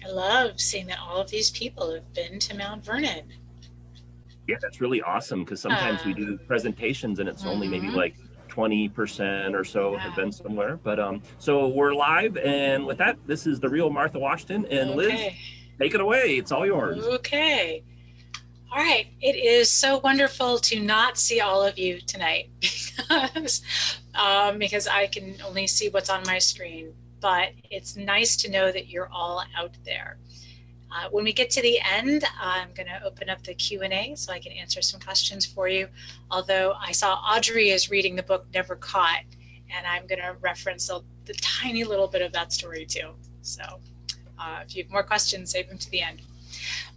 I love seeing that all of these people have been to Mount Vernon. Yeah, that's really awesome because sometimes we Uh, do presentations and it's only maybe mm-hmm. like 20% or so have Yeah. been somewhere. But so we're live, and with that, this is the real Martha Washington. And Liz, Okay. take it away. It's all yours. Okay. All right. It is so wonderful to not see all of you tonight because I can only see what's on my screen. But it's nice to know that you're all out there. When we get to the end, I'm going to open up the Q&A so I can answer some questions for you. Although I saw Audrey is reading the book Never Caught, and I'm going to reference the tiny little bit of that story too. So if you have more questions, save them to the end.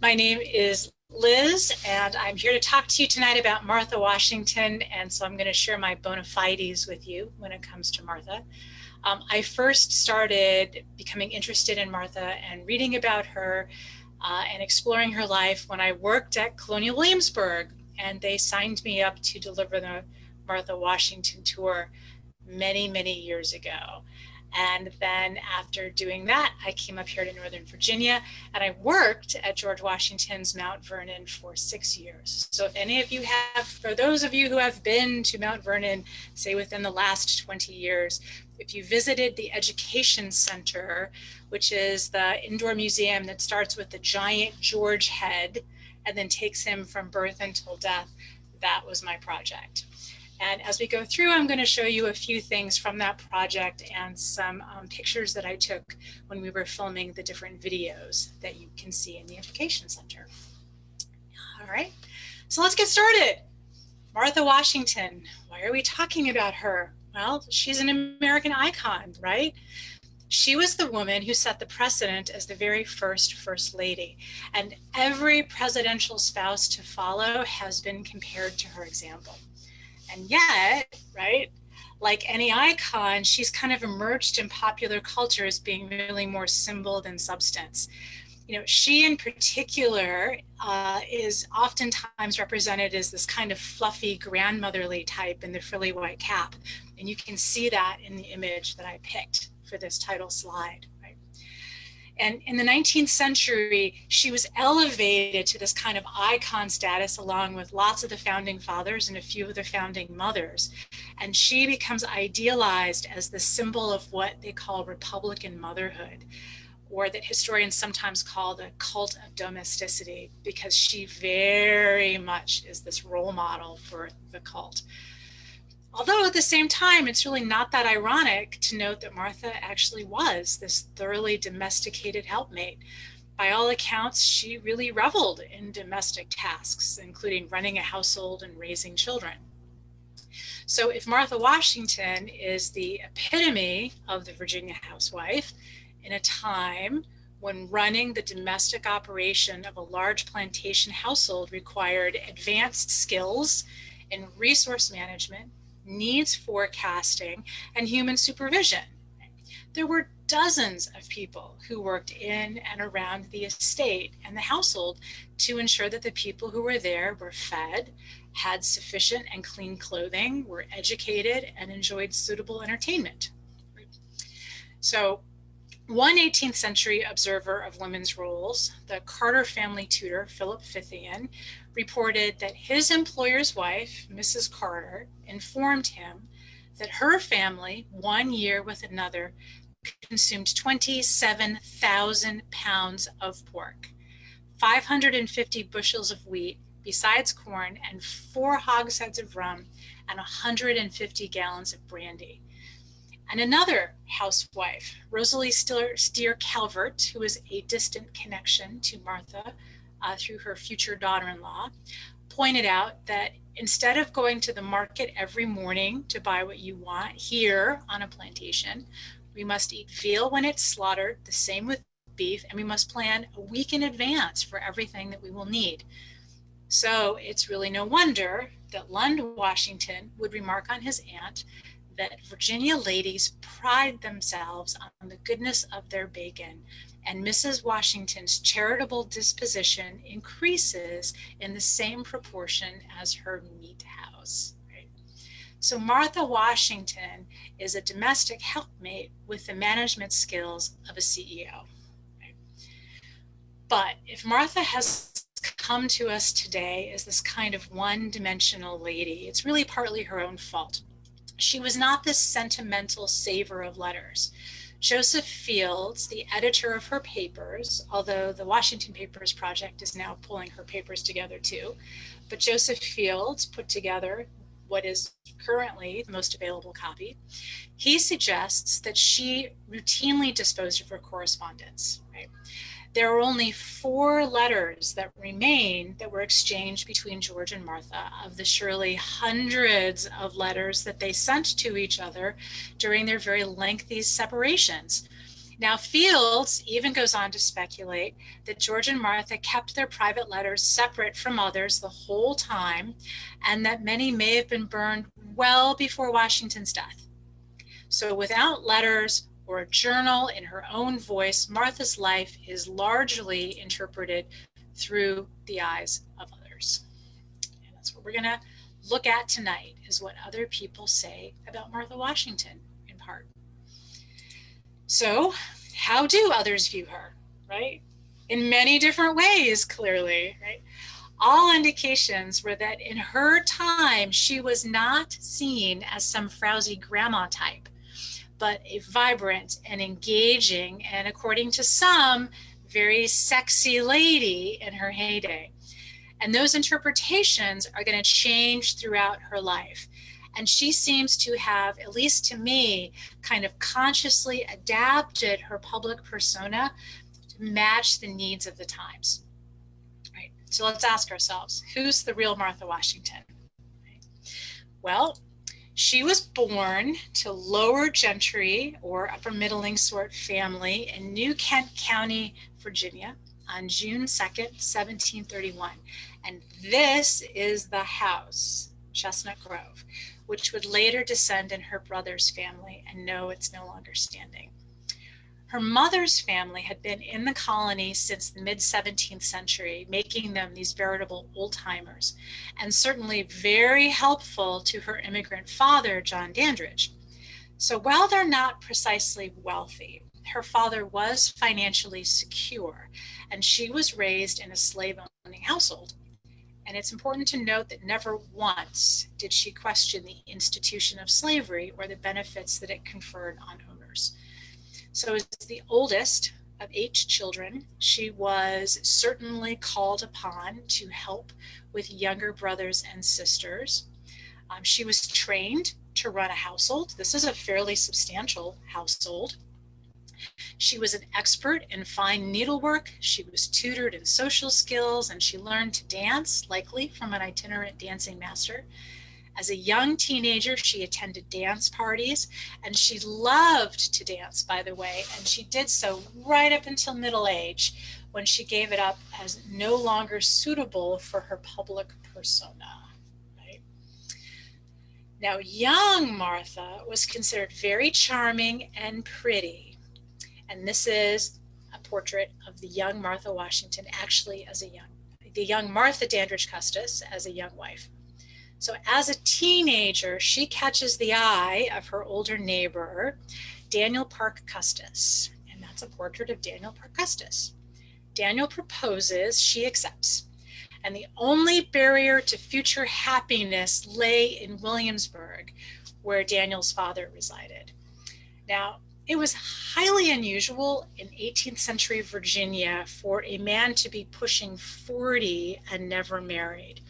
My name is Liz, and I'm here to talk to you tonight about Martha Washington, and so I'm going to share my bona fides with you when it comes to Martha. I first started becoming interested in Martha and reading about her and exploring her life when I worked at Colonial Williamsburg, and they signed me up to deliver the Martha Washington tour many, many years ago. And then after doing that, I came up here to Northern Virginia and I worked at George Washington's Mount Vernon for 6 years. So if any of you have, for those of you who have been to Mount Vernon, say within the last 20 years, if you visited the Education Center, which is the indoor museum that starts with the giant George head and then takes him from birth until death, that was my project. And as we go through, I'm going to show you a few things from that project and some pictures that I took when we were filming the different videos that you can see in the Education Center. All right, so let's get started. Martha Washington, why are we talking about her? Well, she's an American icon, right? She was the woman who set the precedent as the very First Lady, and every presidential spouse to follow has been compared to her example. And yet, right, like any icon, she's kind of emerged in popular culture as being really more symbol than substance. You know, she in particular is oftentimes represented as this kind of fluffy grandmotherly type in the frilly white cap. And you can see that in the image that I picked for this title slide. And in the 19th century, she was elevated to this kind of icon status along with lots of the founding fathers and a few of the founding mothers. And she becomes idealized as the symbol of what they call Republican motherhood, or that historians sometimes call the cult of domesticity, because she very much is this role model for the cult. Although at the same time, it's really not that ironic to note that Martha actually was this thoroughly domesticated helpmate. By all accounts, she really reveled in domestic tasks, including running a household and raising children. So if Martha Washington is the epitome of the Virginia housewife in a time when running the domestic operation of a large plantation household required advanced skills in resource management, needs forecasting, and human supervision. There were dozens of people who worked in and around the estate and the household to ensure that the people who were there were fed, had sufficient and clean clothing, were educated, and enjoyed suitable entertainment. So one 18th century observer of women's roles, the Carter family tutor, Philip Fithian, reported that his employer's wife, Mrs. Carter, informed him that her family, 1 year with another, consumed 27,000 pounds of pork, 550 bushels of wheat, besides corn, and 4 hogsheads of rum, and 150 gallons of brandy. And another housewife, Rosalie Steer Calvert, who was a distant connection to Martha through her future daughter-in-law, pointed out that instead of going to the market every morning to buy what you want here on a plantation, we must eat veal when it's slaughtered, the same with beef, and we must plan a week in advance for everything that we will need. So it's really no wonder that Lund Washington would remark on his aunt that Virginia ladies pride themselves on the goodness of their bacon, and Mrs. Washington's charitable disposition increases in the same proportion as her meat house. Right? So Martha Washington is a domestic helpmate with the management skills of a CEO. Right? But if Martha has come to us today as this kind of one-dimensional lady, it's really partly her own fault. She was not this sentimental saver of letters. Joseph Fields, the editor of her papers, although the Washington Papers Project is now pulling her papers together too, but Joseph Fields put together what is currently the most available copy. He suggests that she routinely disposed of her correspondence, right? There are only 4 letters that remain that were exchanged between George and Martha of the surely hundreds of letters that they sent to each other during their very lengthy separations. Now, Fields even goes on to speculate that George and Martha kept their private letters separate from others the whole time, and that many may have been burned well before Washington's death. So without letters or a journal in her own voice, Martha's life is largely interpreted through the eyes of others. And that's what we're going to look at tonight, is what other people say about Martha Washington, in part. So how do others view her, right? In many different ways, clearly, right? All indications were that in her time, she was not seen as some frowsy grandma type, but a vibrant and engaging, and according to some, very sexy lady in her heyday. And those interpretations are going to change throughout her life. And she seems to have, at least to me, kind of consciously adapted her public persona to match the needs of the times. Right? So let's ask ourselves, who's the real Martha Washington? Right? Well, she was born to lower gentry or upper middling sort family in New Kent County, Virginia on June 2nd, 1731. And this is the house, Chestnut Grove, which would later descend in her brother's family, and no, it's no longer standing. Her mother's family had been in the colony since the mid-17th century, making them these veritable old-timers, and certainly very helpful to her immigrant father, John Dandridge. So while they're not precisely wealthy, her father was financially secure, and she was raised in a slave-owning household. And it's important to note that never once did she question the institution of slavery or the benefits that it conferred on owners. So as the oldest of 8 children, she was certainly called upon to help with younger brothers and sisters. She was trained to run a household. This is a fairly substantial household. She was an expert in fine needlework. She was tutored in social skills, and she learned to dance, likely from an itinerant dancing master. As a young teenager, she attended dance parties, and she loved to dance, by the way, and she did so right up until middle age, when she gave it up as no longer suitable for her public persona. Right? Now, young Martha was considered very charming and pretty, and this is a portrait of the young Martha Washington, actually as the young Martha Dandridge Custis as a young wife. So as a teenager, she catches the eye of her older neighbor, Daniel Parke Custis, and that's a portrait of Daniel Parke Custis. Daniel proposes, she accepts, and the only barrier to future happiness lay in Williamsburg, where Daniel's father resided. Now, it was highly unusual in 18th century Virginia for a man to be pushing 40 and never married.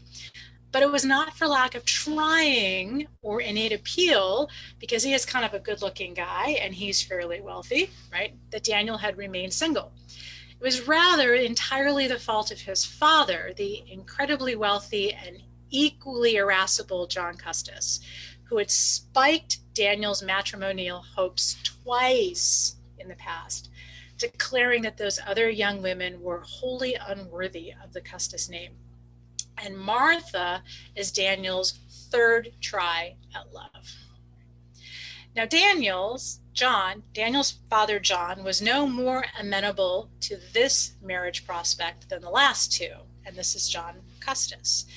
But it was not for lack of trying or innate appeal, because he is kind of a good-looking guy and he's fairly wealthy, right, that Daniel had remained single. It was rather entirely the fault of his father, the incredibly wealthy and equally irascible John Custis, who had spiked Daniel's matrimonial hopes twice in the past, declaring that those other young women were wholly unworthy of the Custis name. And Martha is Daniel's 3rd try at love. Now Daniel's father John was no more amenable to this marriage prospect than the last 2, and this is John Custis,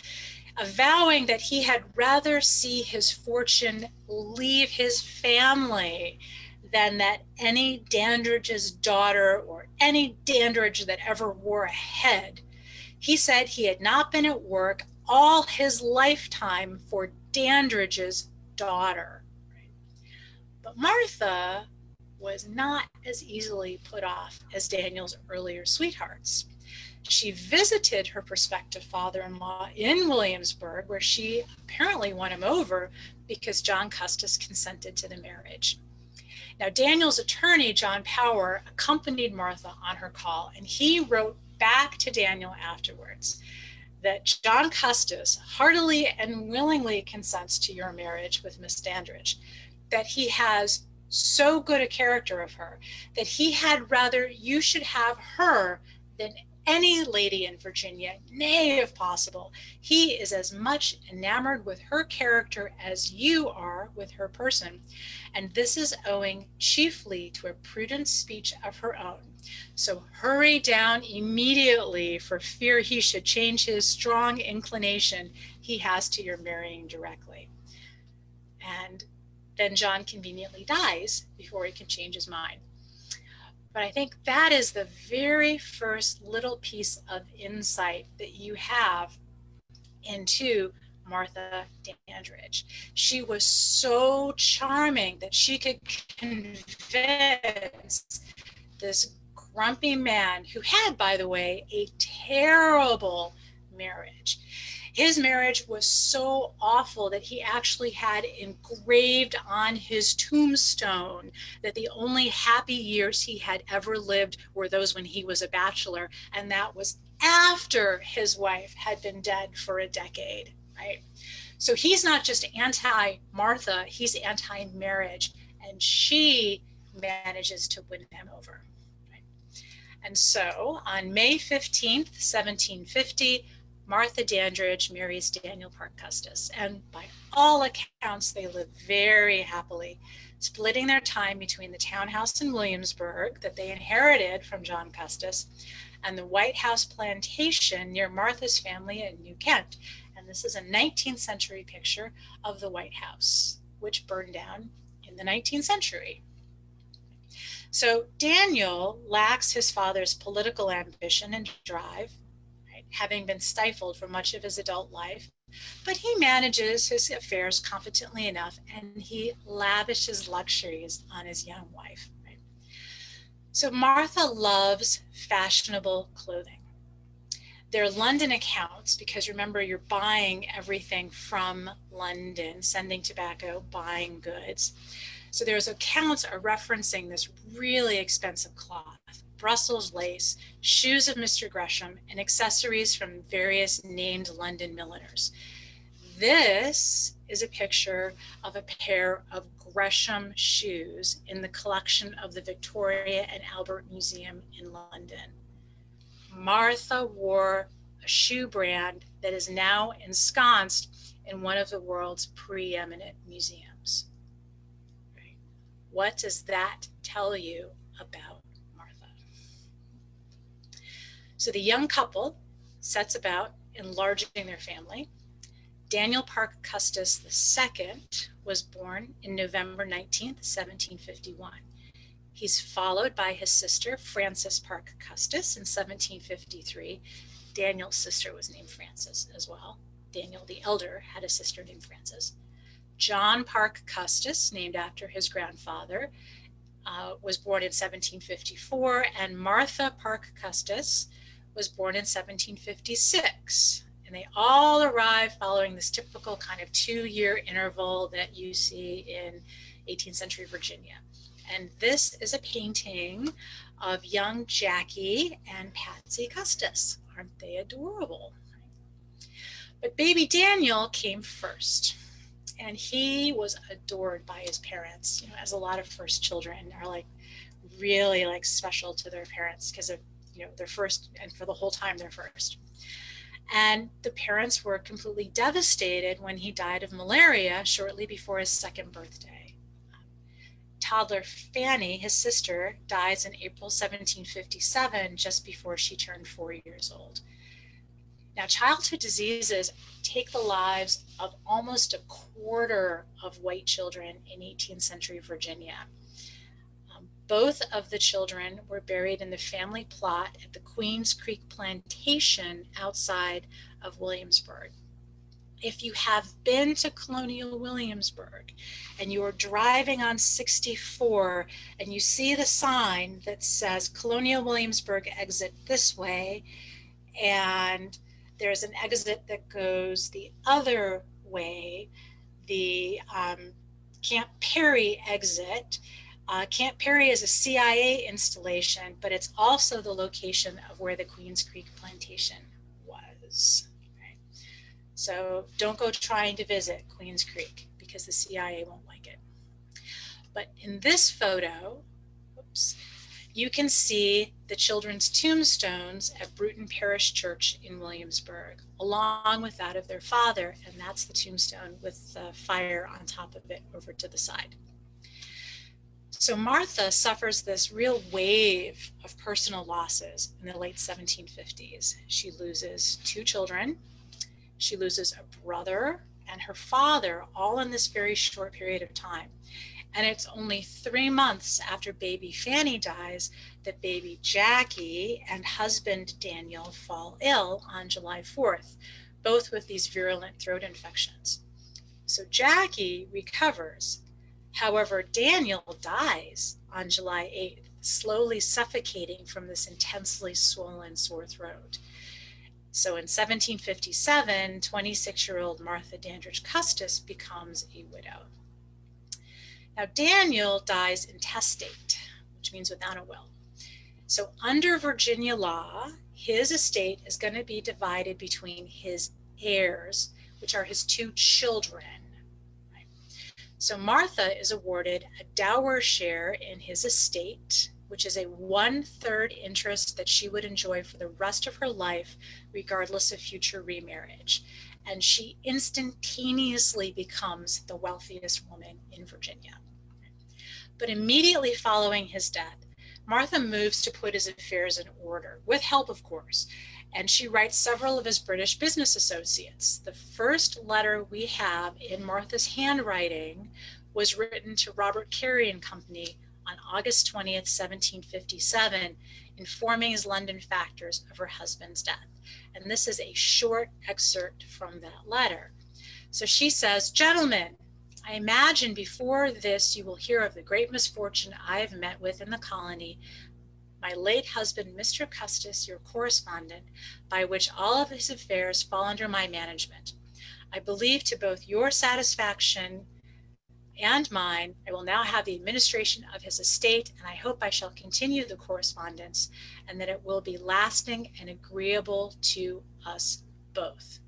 avowing that he had rather see his fortune leave his family than that any Dandridge's daughter or any Dandridge that ever wore a head. He said he had not been at work all his lifetime for Dandridge's daughter. But Martha was not as easily put off as Daniel's earlier sweethearts. She visited her prospective father-in-law in Williamsburg, where she apparently won him over because John Custis consented to the marriage. Now, Daniel's attorney, John Power, accompanied Martha on her call, and he wrote back to Daniel afterwards that John Custis heartily and willingly consents to your marriage with Miss Dandridge, that he has so good a character of her, that he had rather you should have her than any lady in Virginia, nay, if possible. He is as much enamored with her character as you are with her person, and this is owing chiefly to a prudent speech of her own. So hurry down immediately for fear he should change his strong inclination he has to your marrying directly. And then John conveniently dies before he can change his mind. But I think that is the very first little piece of insight that you have into Martha Dandridge. She was so charming that she could convince this grumpy man, who had, by the way, a terrible marriage. His marriage was so awful that he actually had engraved on his tombstone that the only happy years he had ever lived were those when he was a bachelor, and that was after his wife had been dead for a decade, right? So he's not just anti-Martha, he's anti-marriage, and she manages to win him over. Right? And so on May 15th, 1750, Martha Dandridge marries Daniel Parke Custis, and by all accounts, they live very happily, splitting their time between the townhouse in Williamsburg that they inherited from John Custis and the White House plantation near Martha's family in New Kent. And this is a 19th century picture of the White House, which burned down in the 19th century. So Daniel lacks his father's political ambition and drive, having been stifled for much of his adult life, but he manages his affairs competently enough, and he lavishes luxuries on his young wife. Right? So Martha loves fashionable clothing. Their London accounts, because remember, you're buying everything from London, sending tobacco, buying goods. So there's accounts are referencing this really expensive cloth, Brussels lace, shoes of Mr. Gresham, and accessories from various named London milliners. This is a picture of a pair of Gresham shoes in the collection of the Victoria and Albert Museum in London. Martha wore a shoe brand that is now ensconced in one of the world's preeminent museums. Right? What does that tell you about Martha? So the young couple sets about enlarging their family. Daniel Parke Custis II was born in November 19th, 1751. He's followed by his sister, Frances Parke Custis, in 1753. Daniel's sister was named Frances as well. Daniel the elder had a sister named Frances. John Parke Custis, named after his grandfather, was born in 1754, and Martha Parke Custis was born in 1756. And they all arrived following this typical kind of 2-year interval that you see in 18th century Virginia. And this is a painting of young Jacky and Patsy Custis. Aren't they adorable? But baby Daniel came first, and he was adored by his parents, you know, as a lot of first children are like really like special to their parents because of, you know, their first, and for the whole time they're first. And the parents were completely devastated when he died of malaria shortly before his second birthday. Toddler Fanny, his sister, dies in April 1757, just before she turned 4 years old. Now, childhood diseases take the lives of almost a quarter of white children in 18th century Virginia. Both of the children were buried in the family plot at the Queens Creek Plantation outside of Williamsburg. If you have been to colonial Williamsburg and you are driving on 64 and you see the sign that says colonial Williamsburg exit this way, and there's an exit that goes the other way, the Camp Perry exit. Camp Perry is a CIA installation, but it's also the location of where the Queens Creek Plantation was. Right? So don't go trying to visit Queens Creek because the CIA won't like it. But in this photo, oops, you can see the children's tombstones at Bruton Parish Church in Williamsburg, along with that of their father, and that's the tombstone with the fire on top of it over to the side. So Martha suffers this real wave of personal losses in the late 1750s. She loses 2 children, she loses a brother and her father, all in this very short period of time. And it's only 3 months after baby Fanny dies that baby Jacky and husband Daniel fall ill on July 4th, both with these virulent throat infections. So Jacky recovers. However, Daniel dies on July 8th, slowly suffocating from this intensely swollen sore throat. So in 1757, 26-year-old Martha Dandridge Custis becomes a widow. Now, Daniel dies intestate, which means without a will. So under Virginia law, his estate is going to be divided between his heirs, which are his 2 children. Right? So Martha is awarded a dower share in his estate, which is a 1/3 interest that she would enjoy for the rest of her life, regardless of future remarriage. And she instantaneously becomes the wealthiest woman in Virginia. But immediately following his death, Martha moves to put his affairs in order, with help, of course, and she writes several of his British business associates. The first letter we have in Martha's handwriting was written to Robert Carey and Company on August 20th, 1757, informing his London factors of her husband's death. And this is a short excerpt from that letter. So she says, "Gentlemen, I imagine before this you will hear of the great misfortune I have met with in the colony. My late husband, Mr. Custis, your correspondent, by which all of his affairs fall under my management. I believe to both your satisfaction and mine, I will now have the administration of his estate, and I hope I shall continue the correspondence, and that it will be lasting and agreeable to us both.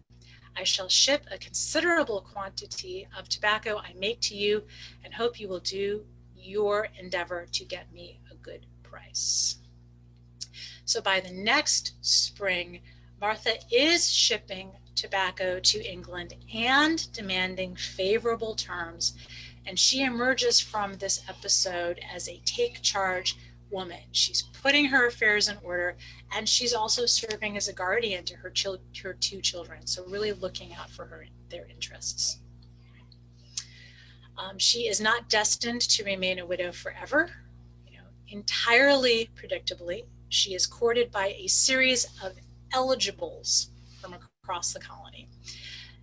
I shall ship a considerable quantity of tobacco I make to you, and hope you will do your endeavor to get me a good price." So by the next spring, Martha is shipping tobacco to England and demanding favorable terms, and she emerges from this episode as a take charge woman. She's putting her affairs in order, and she's also serving as a guardian to her 2 children, so really looking out for their interests. She is not destined to remain a widow forever. Entirely predictably, she is courted by a series of eligibles from across the colony.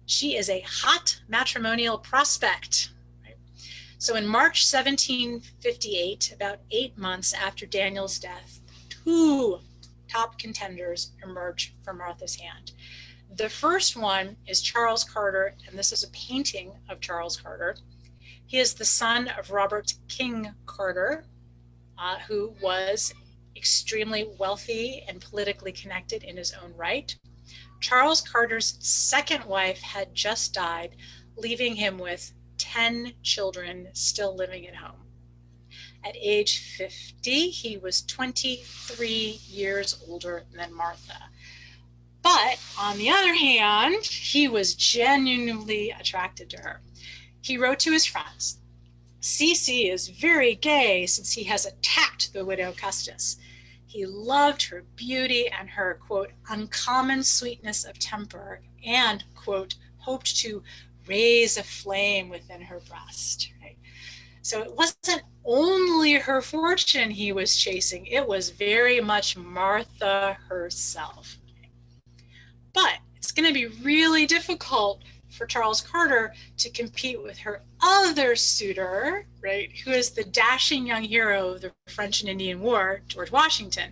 She is a hot matrimonial prospect. So in March 1758, about 8 months after Daniel's death, 2 top contenders emerge from Martha's hand. The first one is Charles Carter, and this is a painting of Charles Carter. He is the son of Robert King Carter, who was extremely wealthy and politically connected in his own right. Charles Carter's second wife had just died, leaving him with 10 children still living at home. At age 50, he was 23 years older than Martha. But on the other hand, he was genuinely attracted to her. He wrote to his friends, "CC is very gay since he has attacked the widow Custis. He loved her beauty and her, quote, uncommon sweetness of temper and, quote, hoped to raise a flame within her breast." Right? So it wasn't only her fortune he was chasing, it was very much Martha herself. But it's going to be really difficult for Charles Carter to compete with her other suitor, right, who is the dashing young hero of the French and Indian War, George Washington.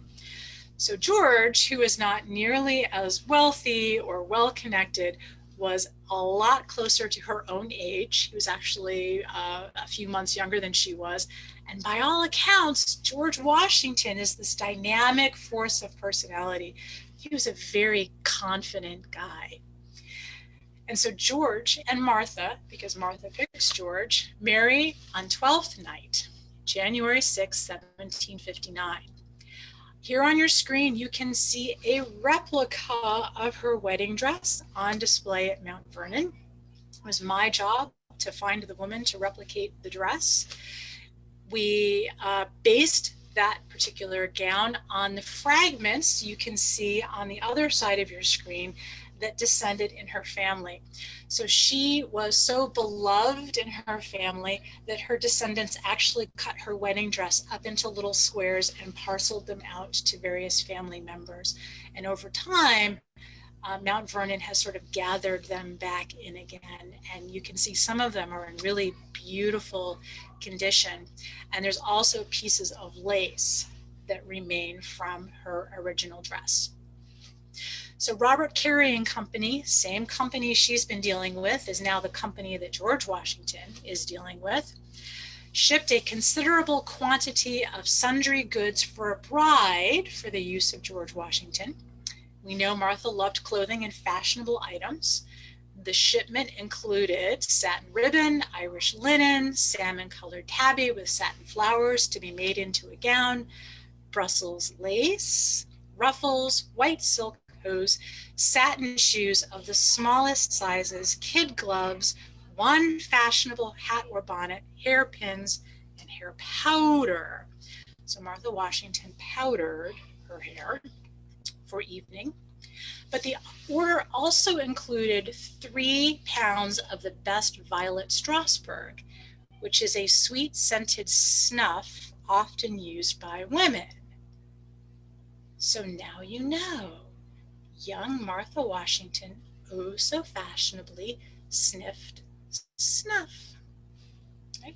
So George, who is not nearly as wealthy or well-connected, was a lot closer to her own age. He was actually a few months younger than she was. And by all accounts, George Washington is this dynamic force of personality. He was a very confident guy. And so George and Martha, because Martha picks George, marry on 12th night, January 6, 1759. Here on your screen, you can see a replica of her wedding dress on display at Mount Vernon. It was my job to find the woman to replicate the dress. We based that particular gown on the fragments you can see on the other side of your screen that descended in her family. So she was so beloved in her family that her descendants actually cut her wedding dress up into little squares and parceled them out to various family members. And over time, Mount Vernon has sort of gathered them back in again. And you can see some of them are in really beautiful condition. And there's also pieces of lace that remain from her original dress. So Robert Carrying Company, same company she's been dealing with, is now the company that George Washington is dealing with, shipped a considerable quantity of sundry goods for a bride for the use of George Washington. We know Martha loved clothing and fashionable items. The shipment included satin ribbon, Irish linen, salmon-colored tabby with satin flowers to be made into a gown, Brussels lace, ruffles, white silk hose, satin shoes of the smallest sizes, kid gloves, one fashionable hat or bonnet, hairpins, and hair powder. So Martha Washington powdered her hair for evening. But the order also included 3 pounds of the best violet Strasbourg, which is a sweet scented snuff often used by women. So now you know. Young Martha Washington, oh so fashionably, sniffed snuff. Right?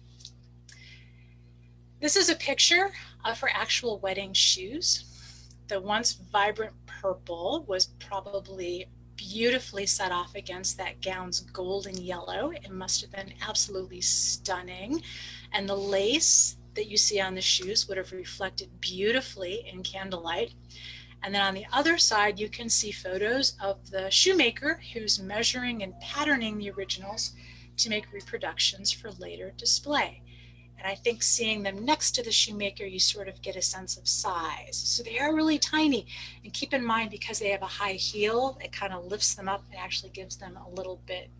This is a picture of her actual wedding shoes. The once vibrant purple was probably beautifully set off against that gown's golden yellow. It must have been absolutely stunning. And the lace that you see on the shoes would have reflected beautifully in candlelight. And then on the other side, you can see photos of the shoemaker who's measuring and patterning the originals to make reproductions for later display. And I think seeing them next to the shoemaker, you sort of get a sense of size. So they are really tiny. And keep in mind, because they have a high heel, it kind of lifts them up and actually gives them a little bit,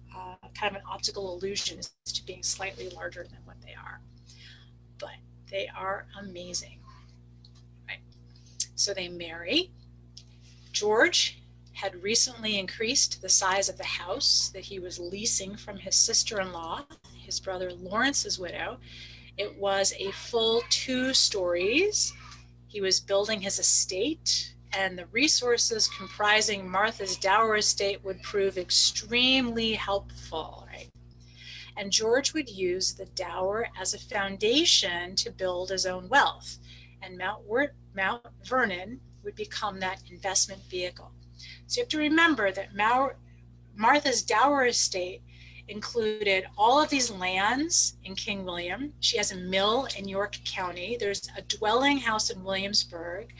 kind of an optical illusion as to being slightly larger than what they are. But they are amazing. Right? So they marry. George had recently increased the size of the house that he was leasing from his sister-in-law, his brother Lawrence's widow. It was a full 2 stories. He was building his estate, and the resources comprising Martha's dower estate would prove extremely helpful, right? And George would use the dower as a foundation to build his own wealth, and Mount Vernon would become that investment vehicle. So you have to remember that Martha's dower estate included all of these lands in King William. She has a mill in York County. There's a dwelling house in Williamsburg,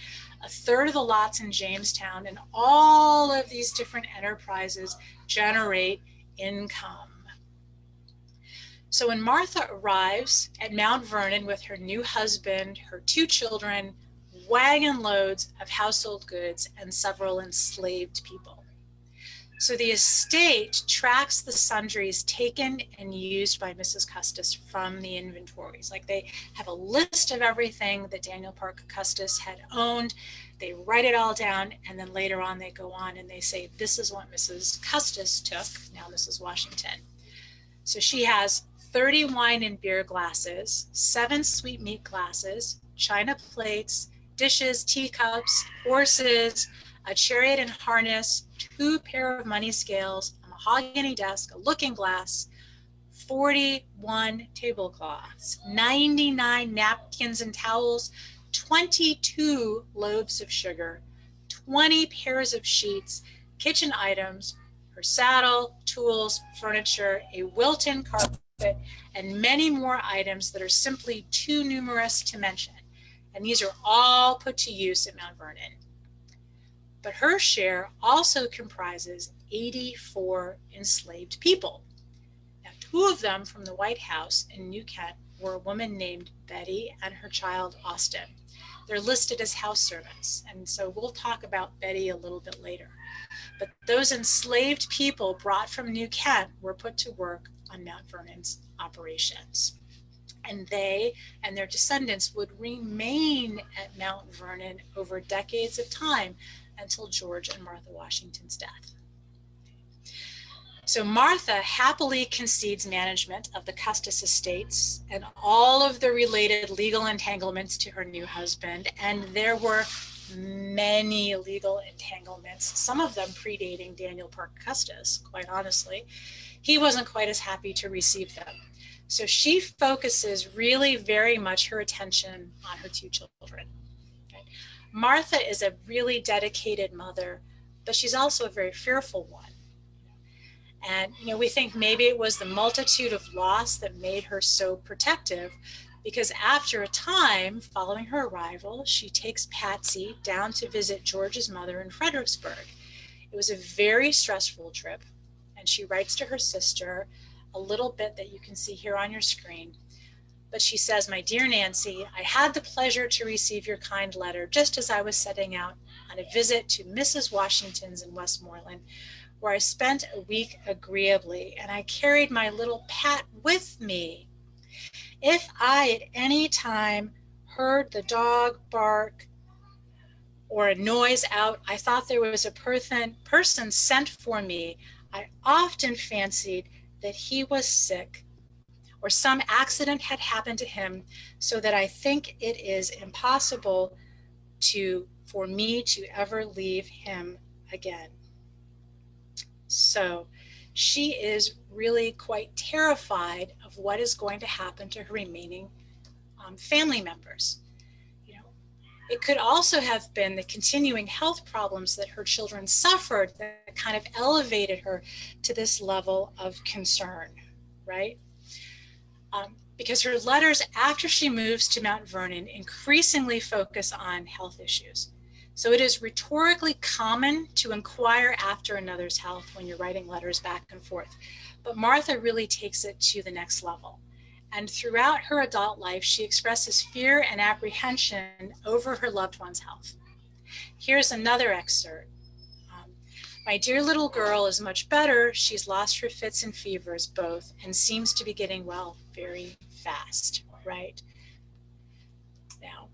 a third of the lots in Jamestown, and all of these different enterprises generate income. So when Martha arrives at Mount Vernon with her new husband, her 2 children, wagon loads of household goods, and several enslaved people. So the estate tracks the sundries taken and used by Mrs. Custis from the inventories. Like, they have a list of everything that Daniel Parke Custis had owned. They write it all down, and then later on they go on and they say, this is what Mrs. Custis took, now Mrs. Washington. So she has 30 wine and beer glasses, 7 sweetmeat glasses, china plates, dishes, teacups, horses, a chariot and harness, 2 pair of money scales, a mahogany desk, a looking glass, 41 tablecloths, 99 napkins and towels, 22 loaves of sugar, 20 pairs of sheets, kitchen items, her saddle, tools, furniture, a Wilton carpet, and many more items that are simply too numerous to mention. And these are all put to use at Mount Vernon. But her share also comprises 84 enslaved people. Now, 2 of them from the White House in New Kent were a woman named Betty and her child Austin. They're listed as house servants, and so we'll talk about Betty a little bit later. But those enslaved people brought from New Kent were put to work on Mount Vernon's operations. And they and their descendants would remain at Mount Vernon over decades of time until George and Martha Washington's death. So Martha happily concedes management of the Custis estates and all of the related legal entanglements to her new husband, and there were many legal entanglements, some of them predating Daniel Parke Custis, quite honestly. He wasn't quite as happy to receive them. So she focuses really very much her attention on her 2 children. Okay. Martha is a really dedicated mother, but she's also a very fearful one. And we think maybe it was the multitude of loss that made her so protective, because after a time following her arrival, she takes Patsy down to visit George's mother in Fredericksburg. It was a very stressful trip, and she writes to her sister a little bit that you can see here on your screen. But she says, "My dear Nancy, I had the pleasure to receive your kind letter just as I was setting out on a visit to Mrs. Washington's in Westmoreland, where I spent a week agreeably, and I carried my little Pat with me. If I at any time heard the dog bark or a noise out, I thought there was a person sent for me. I often fancied that he was sick or some accident had happened to him, so that I think it is impossible for me to ever leave him again." So she is really quite terrified of what is going to happen to her remaining family members. It could also have been the continuing health problems that her children suffered that kind of elevated her to this level of concern, right? Because her letters after she moves to Mount Vernon increasingly focus on health issues. So it is rhetorically common to inquire after another's health when you're writing letters back and forth. But Martha really takes it to the next level. And throughout her adult life, she expresses fear and apprehension over her loved one's health. Here's another excerpt. "My dear little girl is much better. She's lost her fits and fevers both and seems to be getting well very fast," right? Now,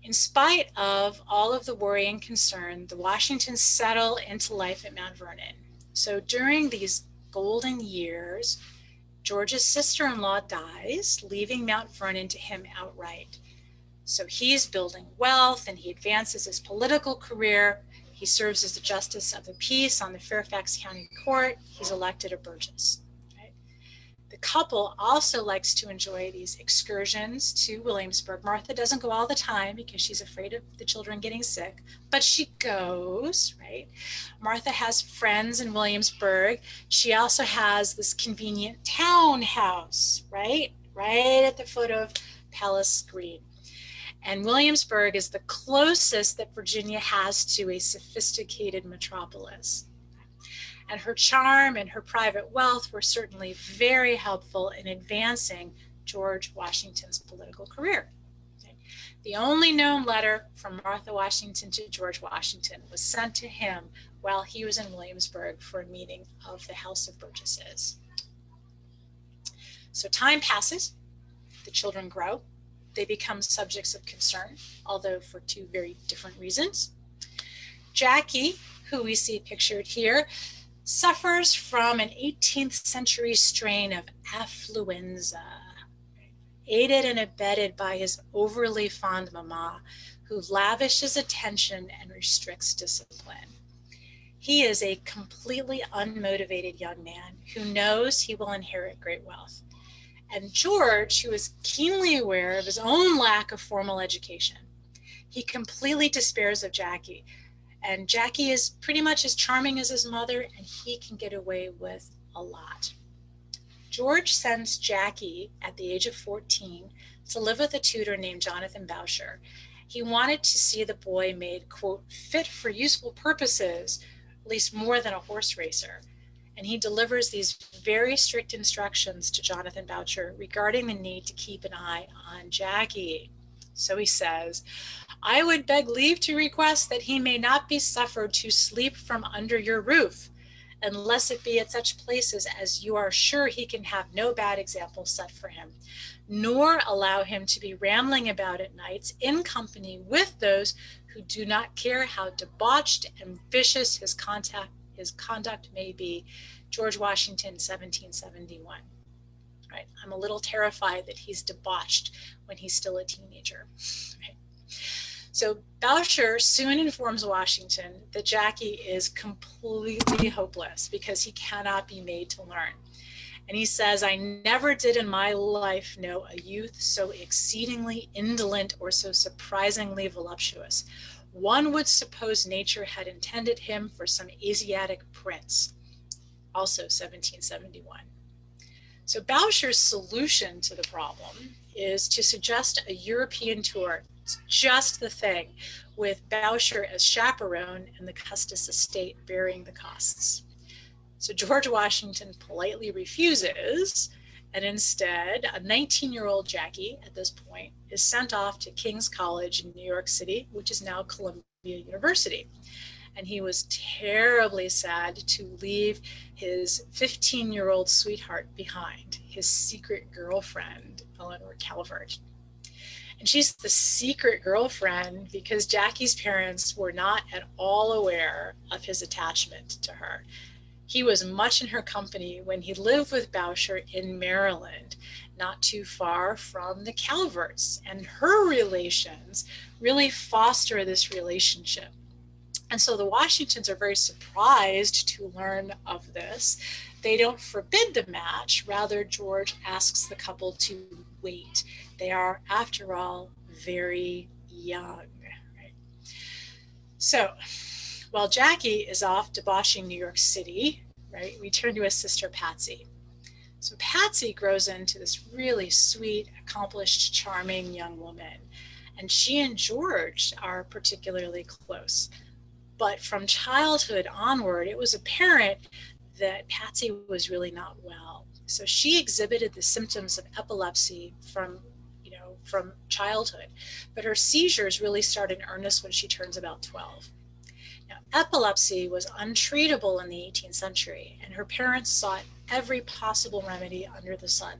in spite of all of the worry and concern, the Washingtons settle into life at Mount Vernon. So during these golden years, George's sister-in-law dies, leaving Mount Vernon to him outright. So he's building wealth and he advances his political career. He serves as the Justice of the Peace on the Fairfax County Court. He's elected a Burgess. Right? The couple also likes to enjoy these excursions to Williamsburg. Martha doesn't go all the time because she's afraid of the children getting sick, but she goes, right? Martha has friends in Williamsburg. She also has this convenient townhouse, right? Right at the foot of Palace Green. And Williamsburg is the closest that Virginia has to a sophisticated metropolis. And her charm and her private wealth were certainly very helpful in advancing George Washington's political career. The only known letter from Martha Washington to George Washington was sent to him while he was in Williamsburg for a meeting of the House of Burgesses. So time passes, the children grow, they become subjects of concern, although for 2 very different reasons. Jacky, who we see pictured here, suffers from an 18th century strain of affluenza, aided and abetted by his overly fond mama, who lavishes attention and restricts discipline. He is a completely unmotivated young man who knows he will inherit great wealth. And George, who is keenly aware of his own lack of formal education, he completely despairs of Jacky. And Jacky is pretty much as charming as his mother, and he can get away with a lot. George sends Jacky at the age of 14 to live with a tutor named Jonathan Boucher. He wanted to see the boy made, quote, fit for useful purposes, at least more than a horse racer. And he delivers these very strict instructions to Jonathan Boucher regarding the need to keep an eye on Jacky. So he says, I would beg leave to request that he may not be suffered to sleep from under your roof, unless it be at such places as you are sure he can have no bad example set for him, nor allow him to be rambling about at nights in company with those who do not care how debauched and vicious his conduct may be. George Washington, 1771. Right? I'm a little terrified that he's debauched when he's still a teenager. Right? So Boucher soon informs Washington that Jacky is completely hopeless because he cannot be made to learn. And he says, I never did in my life know a youth so exceedingly indolent or so surprisingly voluptuous. One would suppose nature had intended him for some Asiatic prince. Also 1771. So Boucher's solution to the problem is to suggest a European tour. It's just the thing, with Boucher as chaperone and the Custis estate bearing the costs. So George Washington politely refuses, and instead a 19-year-old Jacky at this point is sent off to King's College in New York City, which is now Columbia University. And he was terribly sad to leave his 15-year-old sweetheart behind, his secret girlfriend, Eleanor Calvert. And she's the secret girlfriend because Jacky's parents were not at all aware of his attachment to her. He was much in her company when he lived with Boucher in Maryland, not too far from the Calverts. And her relations really foster this relationship. And so the Washingtons are very surprised to learn of this. They don't forbid the match. Rather, George asks the couple to wait. They are, after all, very young. Right? So while Jacky is off debauching New York City, right, we turn to his sister Patsy. So Patsy grows into this really sweet, accomplished, charming young woman. And she and George are particularly close. But from childhood onward, it was apparent that Patsy was really not well. So she exhibited the symptoms of epilepsy from childhood, but her seizures really start in earnest when she turns about 12. Now, epilepsy was untreatable in the 18th century, and her parents sought every possible remedy under the sun.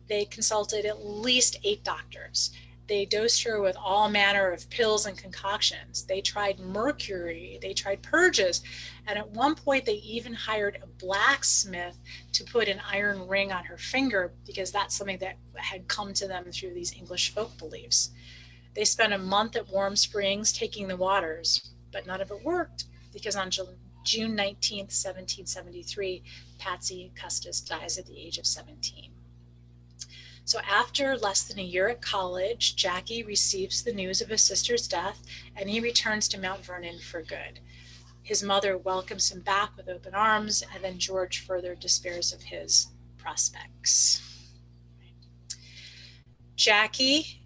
They consulted at least 8 doctors. They dosed her with all manner of pills and concoctions. They tried mercury, they tried purges, and at one point they even hired a blacksmith to put an iron ring on her finger because that's something that had come to them through these English folk beliefs. They spent a month at Warm Springs taking the waters, but none of it worked because on June 19th, 1773, Patsy Custis dies at the age of 17. So after less than a year at college, Jacky receives the news of his sister's death, and he returns to Mount Vernon for good. His mother welcomes him back with open arms, and then George further despairs of his prospects. Jacky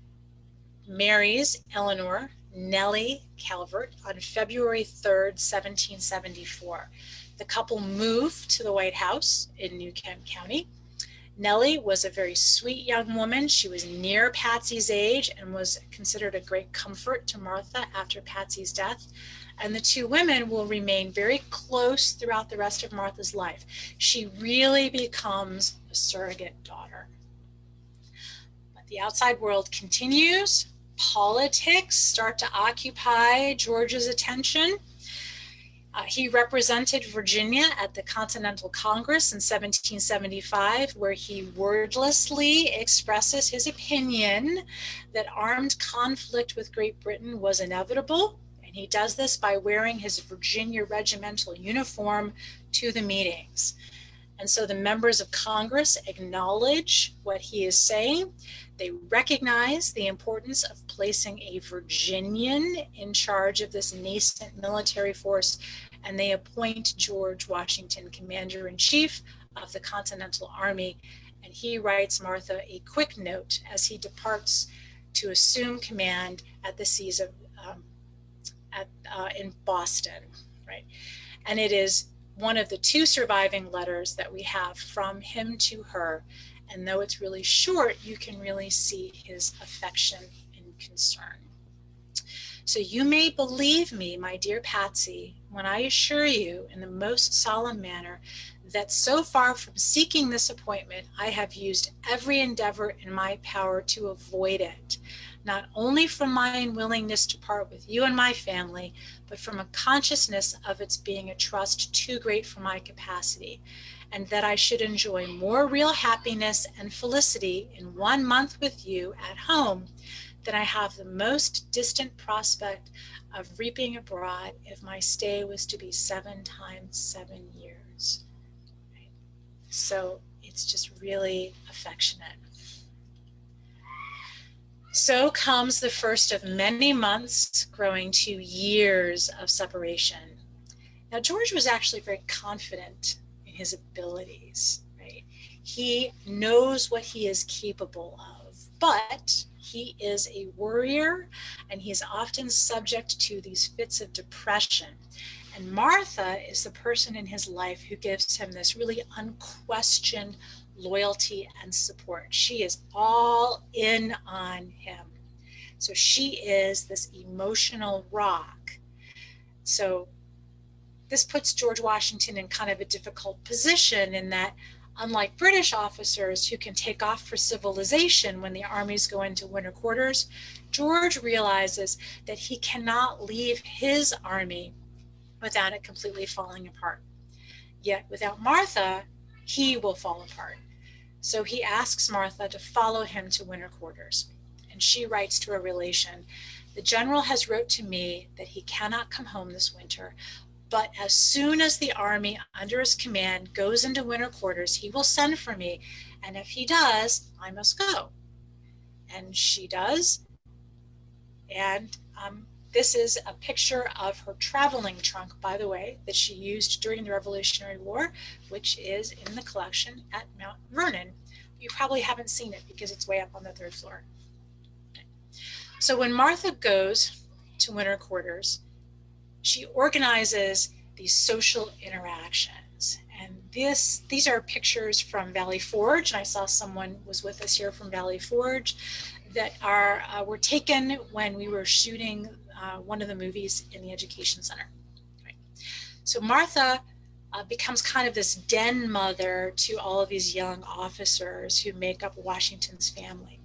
marries Eleanor Nellie Calvert on February 3rd, 1774. The couple moved to the White House in New Kent County. Nellie was a very sweet young woman. She was near Patsy's age and was considered a great comfort to Martha after Patsy's death. And the two women will remain very close throughout the rest of Martha's life. She really becomes a surrogate daughter. But the outside world continues. Politics start to occupy George's attention. He represented Virginia at the Continental Congress in 1775, where he wordlessly expresses his opinion that armed conflict with Great Britain was inevitable. And he does this by wearing his Virginia regimental uniform to the meetings. And so the members of Congress acknowledge what he is saying. They recognize the importance of placing a Virginian in charge of this nascent military force, and they appoint George Washington commander-in-chief of the Continental Army. And he writes Martha a quick note as he departs to assume command at the seas of in Boston, right? And it is one of the two surviving letters that we have from him to her. And though it's really short, you can really see his affection and concern. So you may believe me, my dear Patsy, when I assure you in the most solemn manner that so far from seeking this appointment, I have used every endeavor in my power to avoid it, not only from my unwillingness to part with you and my family, but from a consciousness of its being a trust too great for my capacity, and that I should enjoy more real happiness and felicity in 1 month with you at home than I have the most distant prospect of reaping abroad if my stay was to be 7 times 7 years. Right? So it's just really affectionate. So comes the first of many months growing to years of separation. Now, George was actually very confident in his abilities, right? He knows what he is capable of, but he is a worrier and he's often subject to these fits of depression. And Martha is the person in his life who gives him this really unquestioned loyalty and support. She is all in on him. So she is this emotional rock. So this puts George Washington in kind of a difficult position in that, unlike British officers who can take off for civilization when the armies go into winter quarters, George realizes that he cannot leave his army without it completely falling apart. Yet without Martha, he will fall apart. So he asks Martha to follow him to winter quarters. And she writes to a relation, "The general has wrote to me that he cannot come home this winter, but as soon as the army under his command goes into winter quarters, he will send for me. And if he does, I must go." And she does. And this is a picture of her traveling trunk, by the way, that she used during the Revolutionary War, which is in the collection at Mount Vernon. You probably haven't seen it because it's way up on the 3rd floor. Okay. So when Martha goes to winter quarters, she organizes these social interactions. And these are pictures from Valley Forge. And I saw someone was with us here from Valley Forge that were taken when we were shooting one of the movies in the Education Center. Right. So Martha becomes kind of this den mother to all of these young officers who make up Washington's family.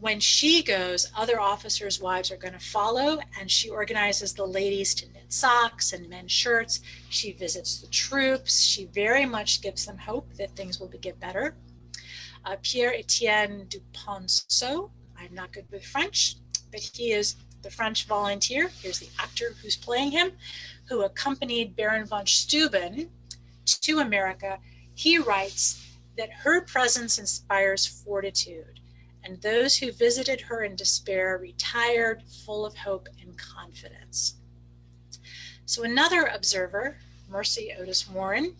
When she goes, other officers' wives are going to follow, and she organizes the ladies to knit socks and mend shirts. She visits the troops. She very much gives them hope that things will get better. Pierre-Etienne Duponceau, I'm not good with French, but he is the French volunteer. Here's the actor who's playing him, who accompanied Baron von Steuben to America. He writes that her presence inspires fortitude, and those who visited her in despair retired full of hope and confidence. So another observer, Mercy Otis Warren,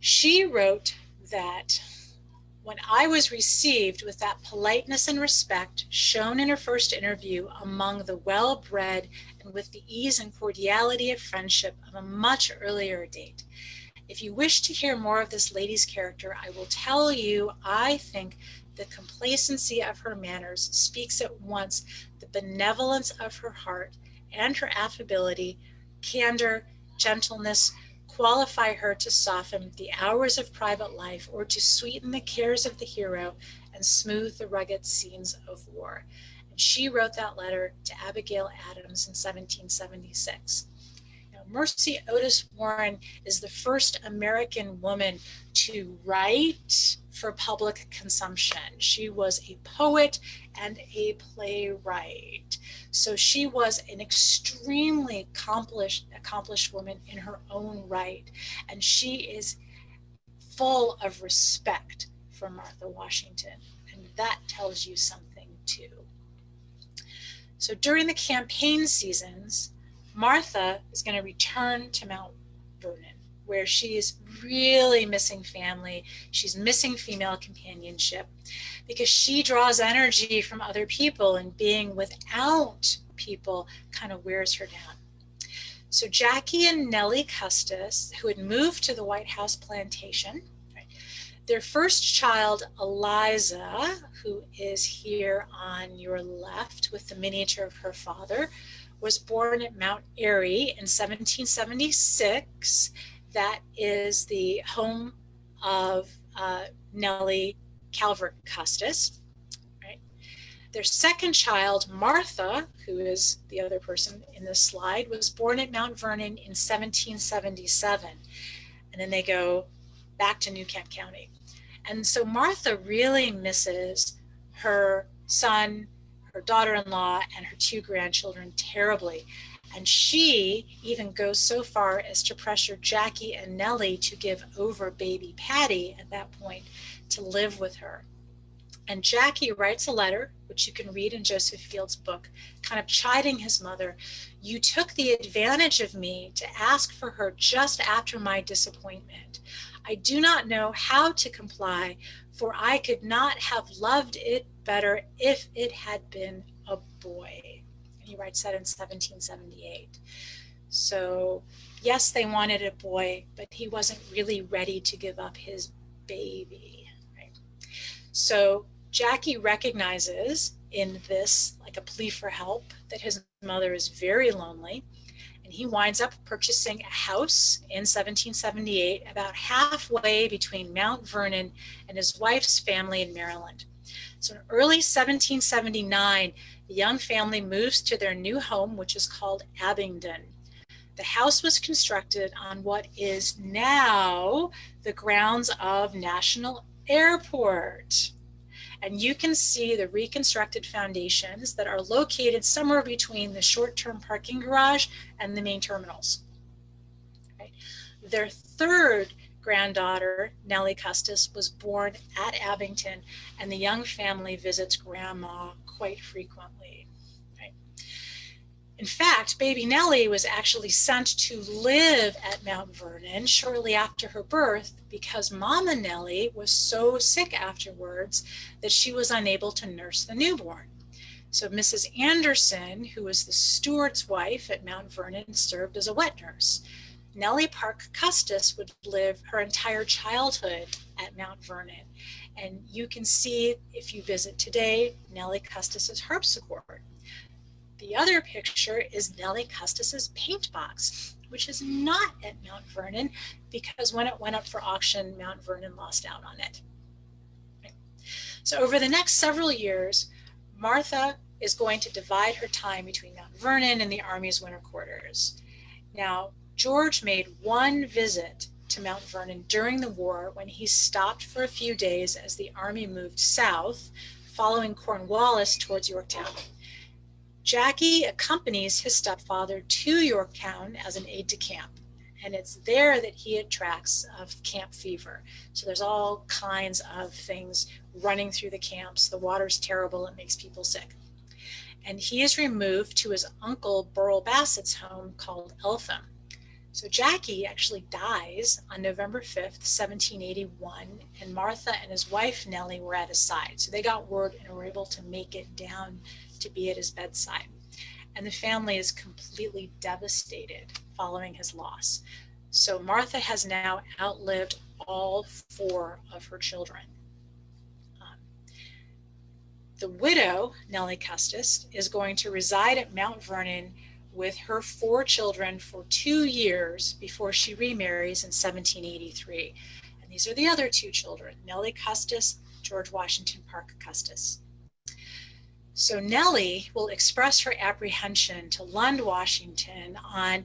she wrote that when I was received with that politeness and respect shown in her first interview among the well-bred and with the ease and cordiality of friendship of a much earlier date. If you wish to hear more of this lady's character, I will tell you, I think the complacency of her manners speaks at once the benevolence of her heart, and her affability, candor, gentleness, qualify her to soften the hours of private life or to sweeten the cares of the hero and smooth the rugged scenes of war. And she wrote that letter to Abigail Adams in 1776. Now, Mercy Otis Warren is the first American woman to write for public consumption. She was a poet and a playwright. So she was an extremely accomplished woman in her own right. And she is full of respect for Martha Washington. And that tells you something too. So during the campaign seasons, Martha is going to return to Mount Vernon, where she is really missing family. She's missing female companionship because she draws energy from other people, and being without people kind of wears her down. So Jacky and Nellie Custis, who had moved to the White House plantation, their first child, Eliza, who is here on your left with the miniature of her father, was born at Mount Airy in 1776. That is the home of Nellie Calvert Custis. Right? Their second child, Martha, who is the other person in this slide, was born at Mount Vernon in 1777. And then they go back to New Kent County. And so Martha really misses her son, her daughter-in-law, and her two grandchildren terribly. And she even goes so far as to pressure Jacky and Nellie to give over baby Patty at that point to live with her. And Jacky writes a letter, which you can read in Joseph Field's book, kind of chiding his mother. You took the advantage of me to ask for her just after my disappointment. I do not know how to comply, for I could not have loved it better if it had been a boy. And he writes that in 1778. So yes, they wanted a boy, but he wasn't really ready to give up his baby. Right? So Jacky recognizes in this, like a plea for help, that his mother is very lonely. And he winds up purchasing a house in 1778, about halfway between Mount Vernon and his wife's family in Maryland. So in early 1779, the young family moves to their new home, which is called Abingdon. The house was constructed on what is now the grounds of National Airport. And you can see the reconstructed foundations that are located somewhere between the short-term parking garage and the main terminals. Right? Their third granddaughter, Nellie Custis, was born at Abingdon, and the young family visits Grandma quite frequently. Right? In fact, baby Nellie was actually sent to live at Mount Vernon shortly after her birth because Mama Nellie was so sick afterwards that she was unable to nurse the newborn. So Mrs. Anderson, who was the steward's wife at Mount Vernon, served as a wet nurse. Nellie Parke Custis would live her entire childhood at Mount Vernon. And you can see, if you visit today, Nellie Custis's harpsichord. The other picture is Nellie Custis's paint box, which is not at Mount Vernon because when it went up for auction, Mount Vernon lost out on it. So over the next several years, Martha is going to divide her time between Mount Vernon and the Army's winter quarters. Now, George made one visit to Mount Vernon during the war when he stopped for a few days as the Army moved south, following Cornwallis towards Yorktown. Jacky accompanies his stepfather to Yorktown as an aide-de-camp, and it's there that he attracts of camp fever. So there's all kinds of things running through the camps. The water's terrible, it makes people sick. And he is removed to his uncle Burrell Bassett's home called Eltham. So Jacky actually dies on November 5th, 1781, and Martha and his wife Nellie were at his side. So they got word and were able to make it down to be at his bedside. And the family is completely devastated following his loss. So Martha has now outlived all four of her children. The widow, Nellie Custis, is going to reside at Mount Vernon with her four children for 2 years before she remarries in 1783. And these are the other two children, Nellie Custis, George Washington Parke Custis. So Nellie will express her apprehension to Lund Washington on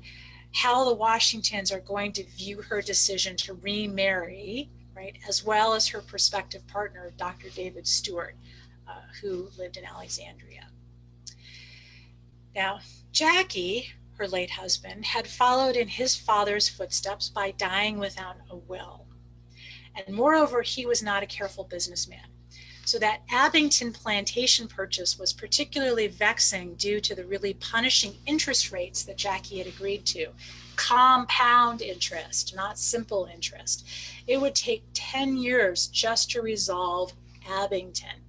how the Washingtons are going to view her decision to remarry, right, as well as her prospective partner, Dr. David Stewart, who lived in Alexandria. Now, Jacky, her late husband, had followed in his father's footsteps by dying without a will. And moreover, he was not a careful businessman. So that Abington plantation purchase was particularly vexing due to the really punishing interest rates that Jacky had agreed to. Compound interest, not simple interest. It would take 10 years just to resolve Abington.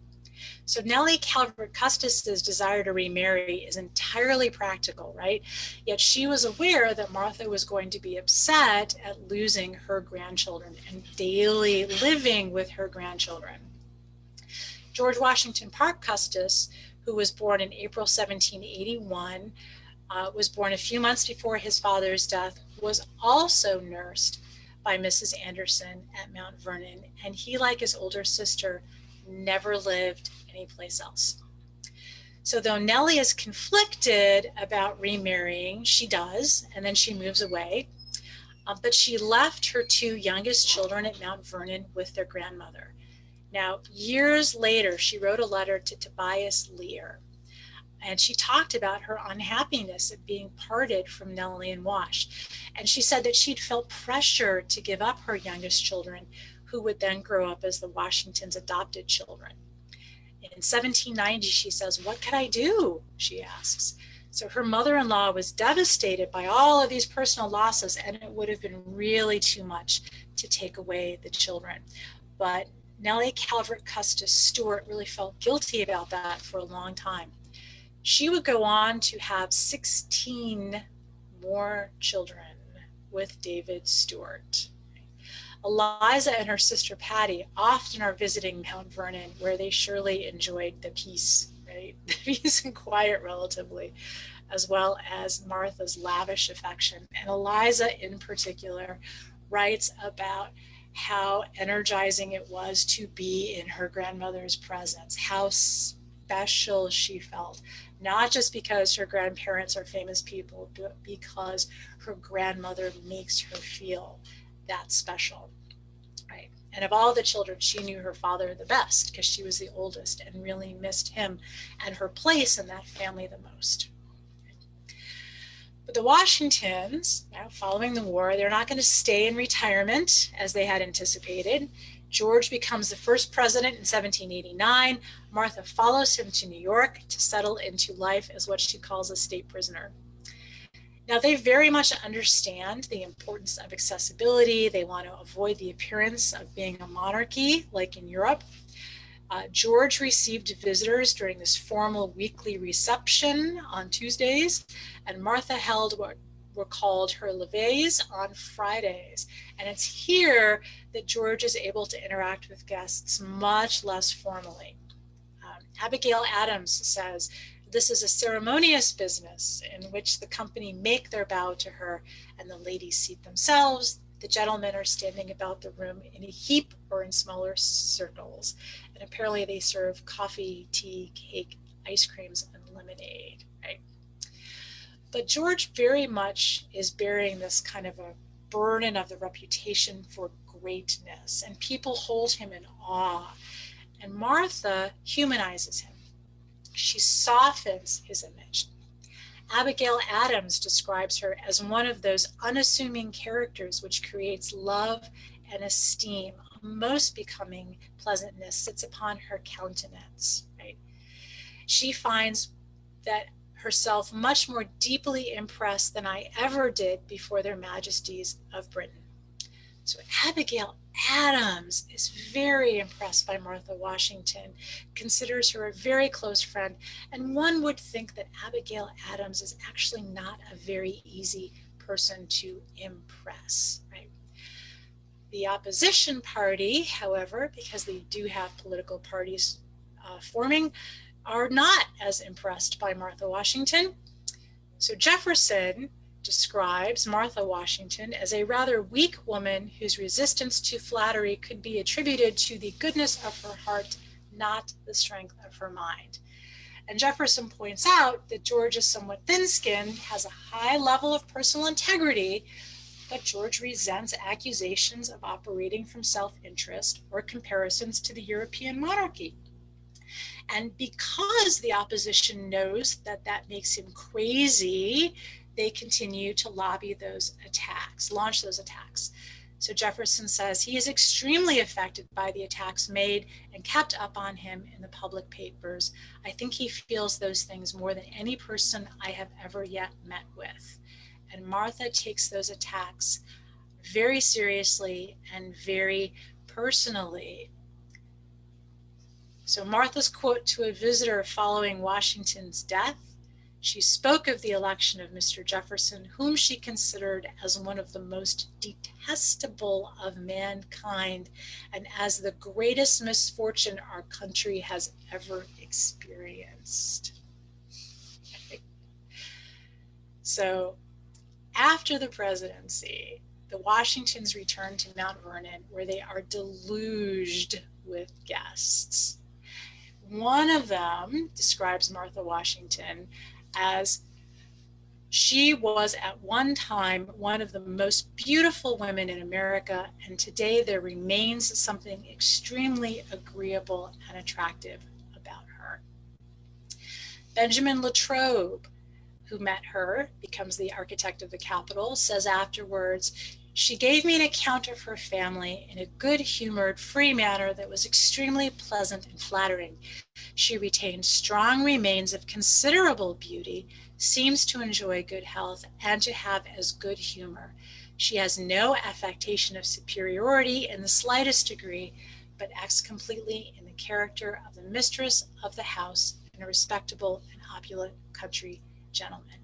So Nellie Calvert Custis's desire to remarry is entirely practical, right? Yet she was aware that Martha was going to be upset at losing her grandchildren and daily living with her grandchildren. George Washington Parke Custis, who was born in April 1781, was born a few months before his father's death, was also nursed by Mrs. Anderson at Mount Vernon, and he, like his older sister, never lived anyplace else. So though Nellie is conflicted about remarrying, she does, and then she moves away. But she left her two youngest children at Mount Vernon with their grandmother. Now, years later, she wrote a letter to Tobias Lear, and she talked about her unhappiness at being parted from Nellie and Wash. And she said that she'd felt pressure to give up her youngest children, who would then grow up as the Washingtons' adopted children. In 1790, she says, "What could I do?" she asks. So her mother-in-law was devastated by all of these personal losses, and it would have been really too much to take away the children. But Nellie Calvert Custis Stewart really felt guilty about that for a long time. She would go on to have 16 more children with David Stewart. Eliza and her sister Patty often are visiting Mount Vernon, where they surely enjoyed the peace, right? The peace and quiet relatively, as well as Martha's lavish affection. And Eliza in particular writes about how energizing it was to be in her grandmother's presence, how special she felt, not just because her grandparents are famous people, but because her grandmother makes her feel that special, right? And of all the children, she knew her father the best because she was the oldest and really missed him and her place in that family the most. But the Washingtons, following the war, they're not going to stay in retirement as they had anticipated. George becomes the first president in 1789. Martha follows him to New York to settle into life as what she calls a state prisoner. Now, they very much understand the importance of accessibility. They want to avoid the appearance of being a monarchy like in Europe. George received visitors during this formal weekly reception on Tuesdays, and Martha held what were called her levees on Fridays. And it's here that George is able to interact with guests much less formally. Abigail Adams says, "This is a ceremonious business in which the company make their bow to her, and the ladies seat themselves. The gentlemen are standing about the room in a heap or in smaller circles. And apparently they serve coffee, tea, cake, ice creams, and lemonade," right? But George very much is bearing this kind of a burden of the reputation for greatness, and people hold him in awe. And Martha humanizes him. She softens his image. Abigail Adams describes her as one of those unassuming characters which creates love and esteem. A most becoming pleasantness sits upon her countenance, right? She finds that herself much more deeply impressed than I ever did before their majesties of Britain. So Abigail Adams is very impressed by Martha Washington, considers her a very close friend, and one would think that Abigail Adams is actually not a very easy person to impress, right? The opposition party, however, because they do have political parties forming, are not as impressed by Martha Washington. So Jefferson describes Martha Washington as a rather weak woman whose resistance to flattery could be attributed to the goodness of her heart, not the strength of her mind. And Jefferson points out that George is somewhat thin-skinned, has a high level of personal integrity, but George resents accusations of operating from self-interest or comparisons to the European monarchy. And because the opposition knows that that makes him crazy, they continue to lobby those attacks, launch those attacks. So Jefferson says he is extremely affected by the attacks made and kept up on him in the public papers. I think he feels those things more than any person I have ever yet met with. And Martha takes those attacks very seriously and very personally. So Martha's quote to a visitor following Washington's death, she spoke of the election of Mr. Jefferson, whom she considered as one of the most detestable of mankind and as the greatest misfortune our country has ever experienced. So after the presidency, the Washingtons return to Mount Vernon, where they are deluged with guests. One of them describes Martha Washington as she was at one time one of the most beautiful women in America, and today there remains something extremely agreeable and attractive about her. Benjamin Latrobe, who met her, becomes the architect of the Capitol, says afterwards, she gave me an account of her family in a good-humored, free manner that was extremely pleasant and flattering. She retained strong remains of considerable beauty, seems to enjoy good health, and to have as good humor. She has no affectation of superiority in the slightest degree, but acts completely in the character of the mistress of the house and a respectable and opulent country gentleman.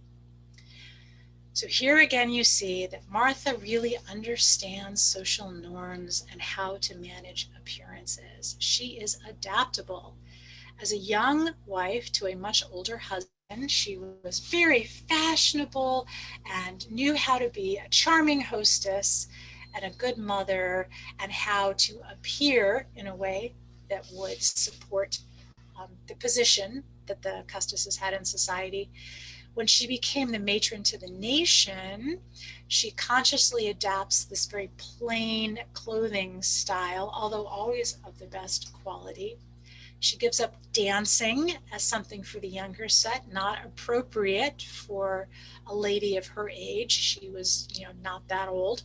So here again you see that Martha really understands social norms and how to manage appearances. She is adaptable. As a young wife to a much older husband, she was very fashionable and knew how to be a charming hostess and a good mother and how to appear in a way that would support the position that the Custises had in society. When she became the matron to the nation, she consciously adapts this very plain clothing style, although always of the best quality. She gives up dancing as something for the younger set, not appropriate for a lady of her age. She was, not that old.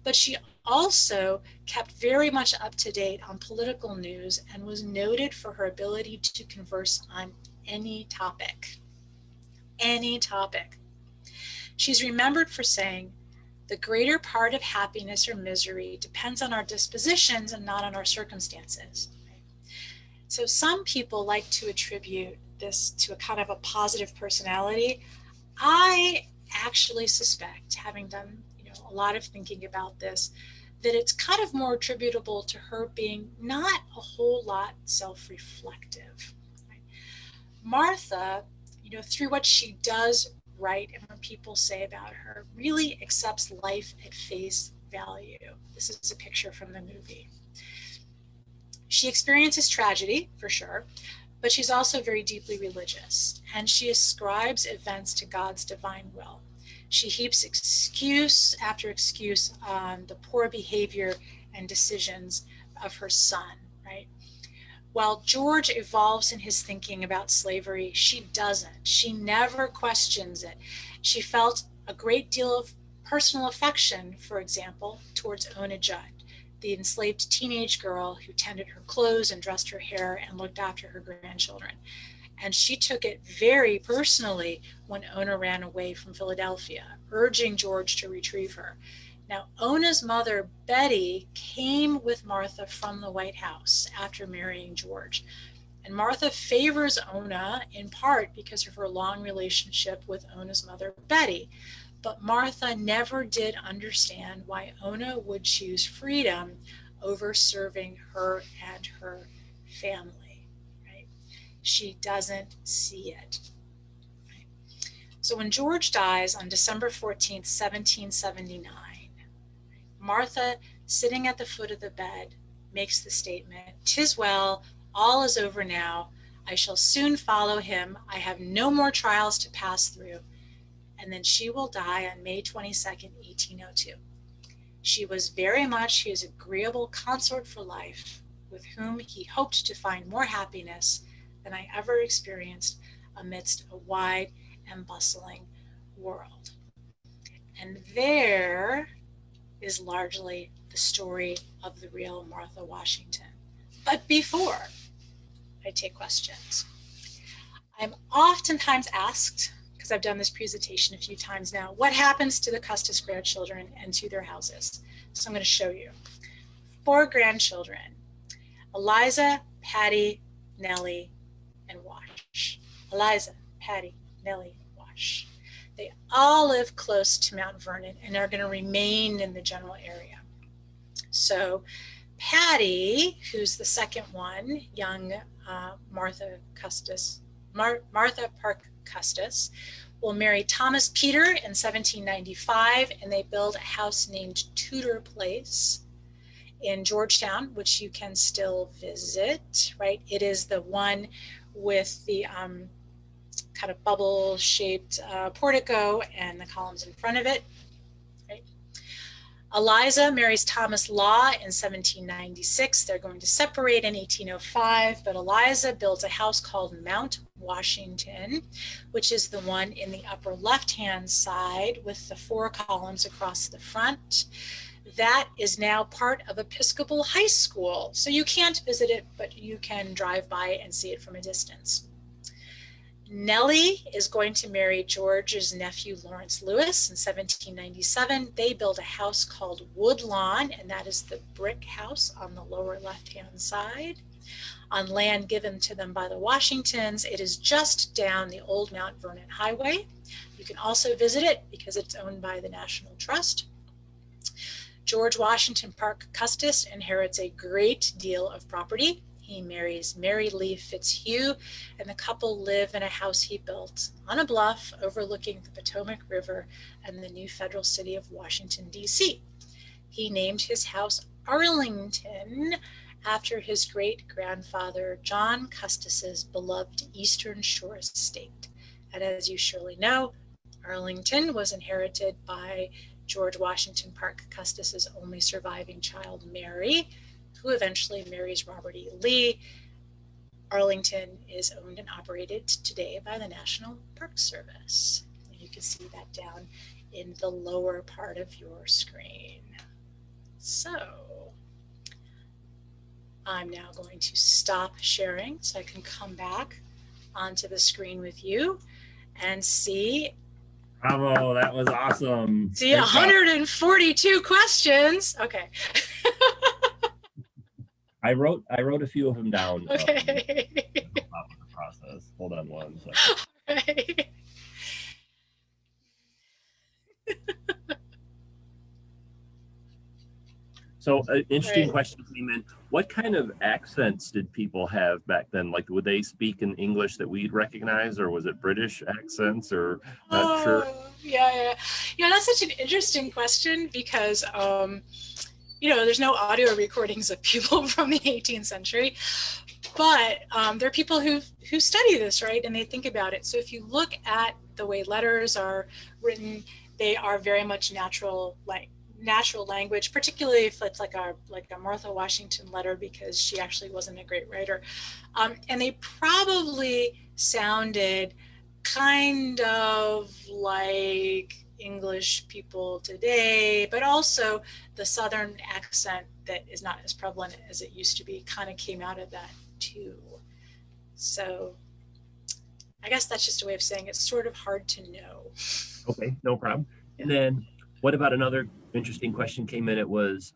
But she also kept very much up to date on political news and was noted for her ability to converse on any topic. Any topic. She's remembered for saying, the greater part of happiness or misery depends on our dispositions and not on our circumstances. So some people like to attribute this to a kind of a positive personality. I actually suspect, having done a lot of thinking about this, that it's kind of more attributable to her being not a whole lot self-reflective. Right? Martha, through what she does write and what people say about her, really accepts life at face value. This is a picture from the movie. She experiences tragedy, for sure, but she's also very deeply religious, and she ascribes events to God's divine will. She heaps excuse after excuse on the poor behavior and decisions of her son, right? While George evolves in his thinking about slavery, she doesn't. She never questions it. She felt a great deal of personal affection, for example, towards Ona Judd, the enslaved teenage girl who tended her clothes and dressed her hair and looked after her grandchildren. And she took it very personally when Ona ran away from Philadelphia, urging George to retrieve her. Now, Ona's mother, Betty, came with Martha from the White House after marrying George. And Martha favors Ona in part because of her long relationship with Ona's mother, Betty. But Martha never did understand why Ona would choose freedom over serving her and her family. Right? She doesn't see it. Right? So when George dies on December 14th, 1779, Martha, sitting at the foot of the bed, makes the statement, "'Tis well, all is over now. I shall soon follow him. I have no more trials to pass through. And then she will die on May 22nd, 1802. She was very much his agreeable consort for life, with whom he hoped to find more happiness than I ever experienced amidst a wide and bustling world. And there is largely the story of the real Martha Washington. But before I take questions, I'm oftentimes asked, because I've done this presentation a few times now, what happens to the Custis grandchildren and to their houses? So I'm going to show you. 4 grandchildren: Eliza, Patty, Nellie, and Wash. Eliza, Patty, Nellie, Wash. They all live close to Mount Vernon and are going to remain in the general area. So Patty, who's the second one, young Martha Parke Custis, will marry Thomas Peter in 1795, and they build a house named Tudor Place in Georgetown, which you can still visit, right? It is the one with the kind of bubble-shaped portico and the columns in front of it, right? Eliza marries Thomas Law in 1796. They're going to separate in 1805, but Eliza builds a house called Mount Washington, which is the one in the upper left-hand side with the 4 columns across the front. That is now part of Episcopal High School. So you can't visit it, but you can drive by and see it from a distance. Nellie is going to marry George's nephew, Lawrence Lewis, in 1797. They build a house called Woodlawn, and that is the brick house on the lower left-hand side. On land given to them by the Washingtons, it is just down the old Mount Vernon Highway. You can also visit it because it's owned by the National Trust. George Washington Parke Custis inherits a great deal of property. He marries Mary Lee Fitzhugh, and the couple live in a house he built on a bluff overlooking the Potomac River and the new federal city of Washington, D.C. He named his house Arlington after his great-grandfather John Custis's beloved Eastern Shore estate. And as you surely know, Arlington was inherited by George Washington Parke Custis's only surviving child, Mary, who eventually marries Robert E. Lee. Arlington is owned and operated today by the National Park Service. And you can see that down in the lower part of your screen. So I'm now going to stop sharing so I can come back onto the screen with you and see. Bravo, that was awesome. See, 142 questions. Okay. I wrote a few of them down. Okay. The process. Hold on one second. Okay. So an interesting Right. question came in. What kind of accents did people have back then? Like, would they speak in English that we'd recognize, or was it British accents, or not sure? Yeah. That's such an interesting question because, there's no audio recordings of people from the 18th century, but there are people who study this, right? And they think about it. So if you look at the way letters are written, they are very much natural language, particularly if it's like a Martha Washington letter, because she actually wasn't a great writer. And they probably sounded kind of like English people today, but also the Southern accent that is not as prevalent as it used to be kind of came out of that too. So I guess that's just a way of saying it's sort of hard to know. Okay, no problem. And then what about another interesting question came in? It was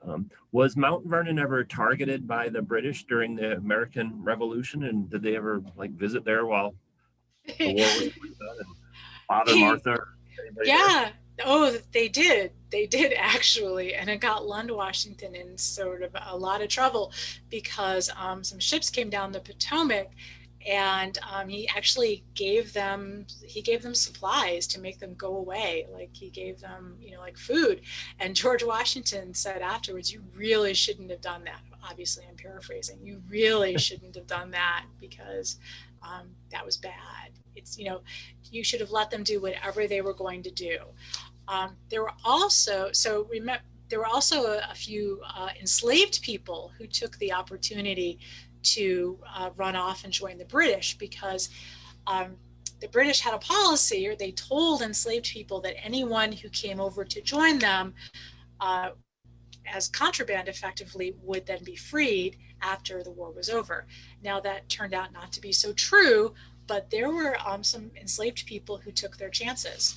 Mount Vernon ever targeted by the British during the American Revolution? And did they ever visit there while the war was going on and bother Martha? Yeah. Oh, they did. They did actually. And it got Lund Washington in sort of a lot of trouble because some ships came down the Potomac, and he actually gave them supplies to make them go away. Like he gave them, like food. And George Washington said afterwards, "You really shouldn't have done that. obviously I'm paraphrasing, you really shouldn't have done that because that was bad. It's, you know, you should have let them do whatever they were going to do. There were also, so remember, there were also a few enslaved people who took the opportunity to run off and join the British because the British had a policy, or they told enslaved people that anyone who came over to join them as contraband effectively would then be freed after the war was over. Now that turned out not to be so true, but there were some enslaved people who took their chances.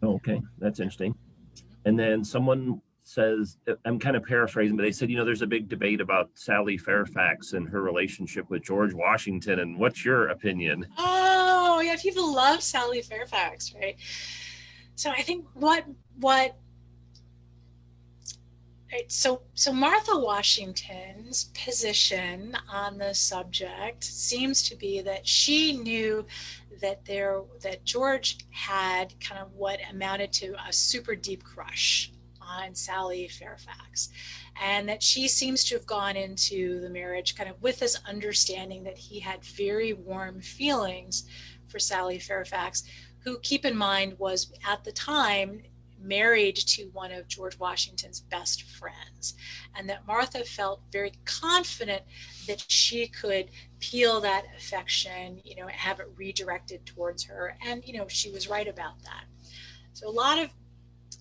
Oh, okay, that's interesting. And then someone says, I'm kind of paraphrasing, but they said, you know, there's a big debate about Sally Fairfax and her relationship with George Washington. And what's your opinion? Oh, yeah, people love Sally Fairfax, right? So I think so Martha Washington's position on the subject seems to be that she knew that George had kind of what amounted to a super deep crush on Sally Fairfax, and that she seems to have gone into the marriage kind of with this understanding that he had very warm feelings for Sally Fairfax, who, keep in mind, was at the time married to one of George Washington's best friends, and that Martha felt very confident that she could peel that affection, you know, have it redirected towards her. And, you know, she was right about that. So a lot of,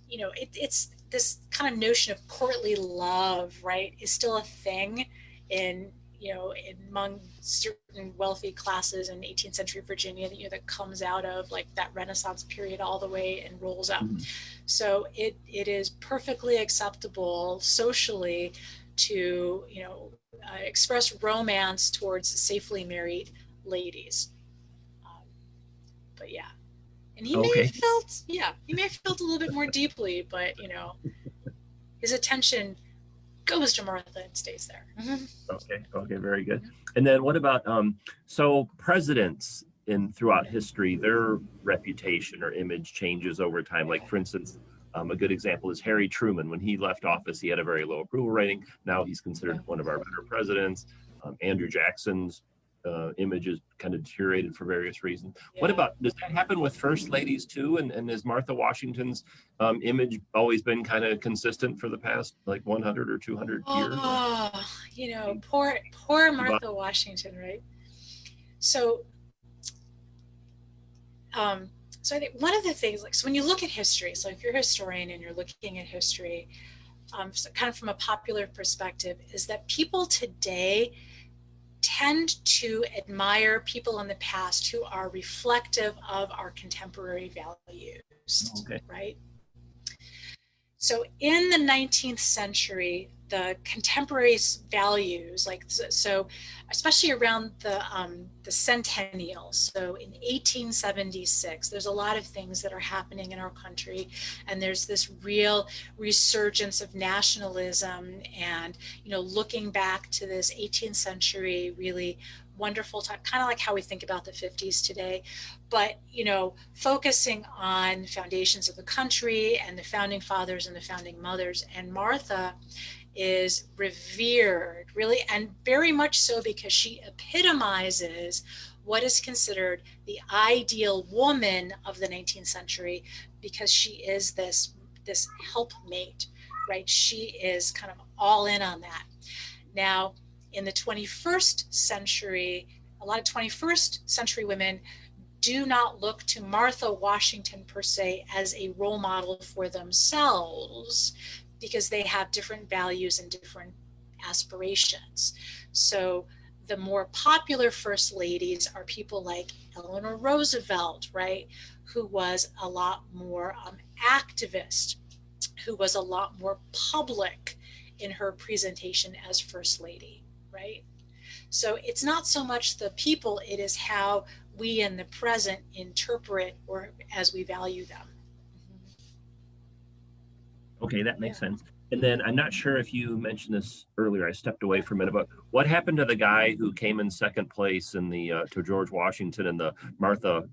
you know, it's this kind of notion of courtly love, right, is still a thing in, you know, among certain wealthy classes in 18th century Virginia, you know, that comes out of like that Renaissance period all the way and rolls up. Mm-hmm. So it is perfectly acceptable socially to, you know, express romance towards safely married ladies. But yeah, and he may have felt, he may have felt a little bit more deeply, but, you know, his attention goes to Martha and stays there. Okay, very good. And then what about so presidents throughout history, their reputation or image changes over time. Like, for instance, a good example is Harry Truman. When he left office, he had a very low approval rating. Now he's considered one of our better presidents. Andrew Jackson's image is kind of deteriorated for various reasons. Yeah. What about, does that happen with first ladies too? And has Martha Washington's image always been kind of consistent for the past like 100 or 200 years? Oh, you know, poor Martha Washington, right? So, so I think one of the things, like, so when you look at history, so if you're a historian and you're looking at history, so kind of from a popular perspective, is that people today tend to admire people in the past who are reflective of our contemporary values, right? So in the 19th century, the contemporaries' values, like, so especially around the centennial, so in 1876, there's a lot of things that are happening in our country, and there's this real resurgence of nationalism, and, you know, looking back to this 18th century really wonderful time, kind of like how we think about the 50s today, but, you know, focusing on foundations of the country and the founding fathers and the founding mothers. And Martha is revered, really, and very much so, because she epitomizes what is considered the ideal woman of the 19th century, because she is this helpmate, right? She is kind of all in on that. Now, in the 21st century, a lot of 21st century women do not look to Martha Washington per se as a role model for themselves, because they have different values and different aspirations. So the more popular first ladies are people like Eleanor Roosevelt, right, who was a lot more activist, who was a lot more public in her presentation as first lady, right? So it's not so much the people, it is how we in the present interpret or as we value them. Okay, that makes sense. And then I'm not sure if you mentioned this earlier, I stepped away for a minute, but what happened to the guy who came in second place in the to George Washington and the Martha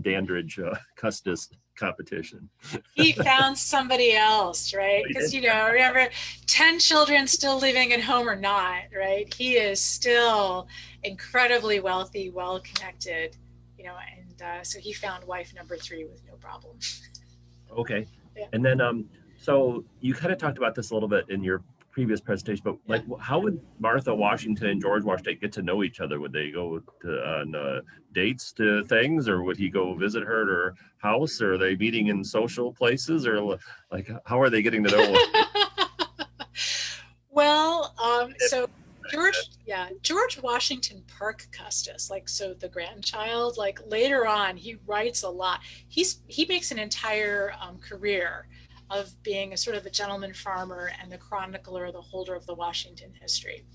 Dandridge Custis competition. He found somebody else, right? Because, remember, 10 children still living at home or not, right? He is still incredibly wealthy, well-connected, and so he found wife number 3 with no problem. Okay. Yeah. And then, so you kind of talked about this a little bit in your previous presentation, but like, how would Martha Washington and George Washington get to know each other? Would they go on dates to things, or would he go visit her at her house, or are they meeting in social places, or like, how are they getting to know? Well, so George Washington Parke Custis, so the grandchild, later on, he writes a lot. He makes an entire career of being a sort of a gentleman farmer and the chronicler, the holder of the Washington history.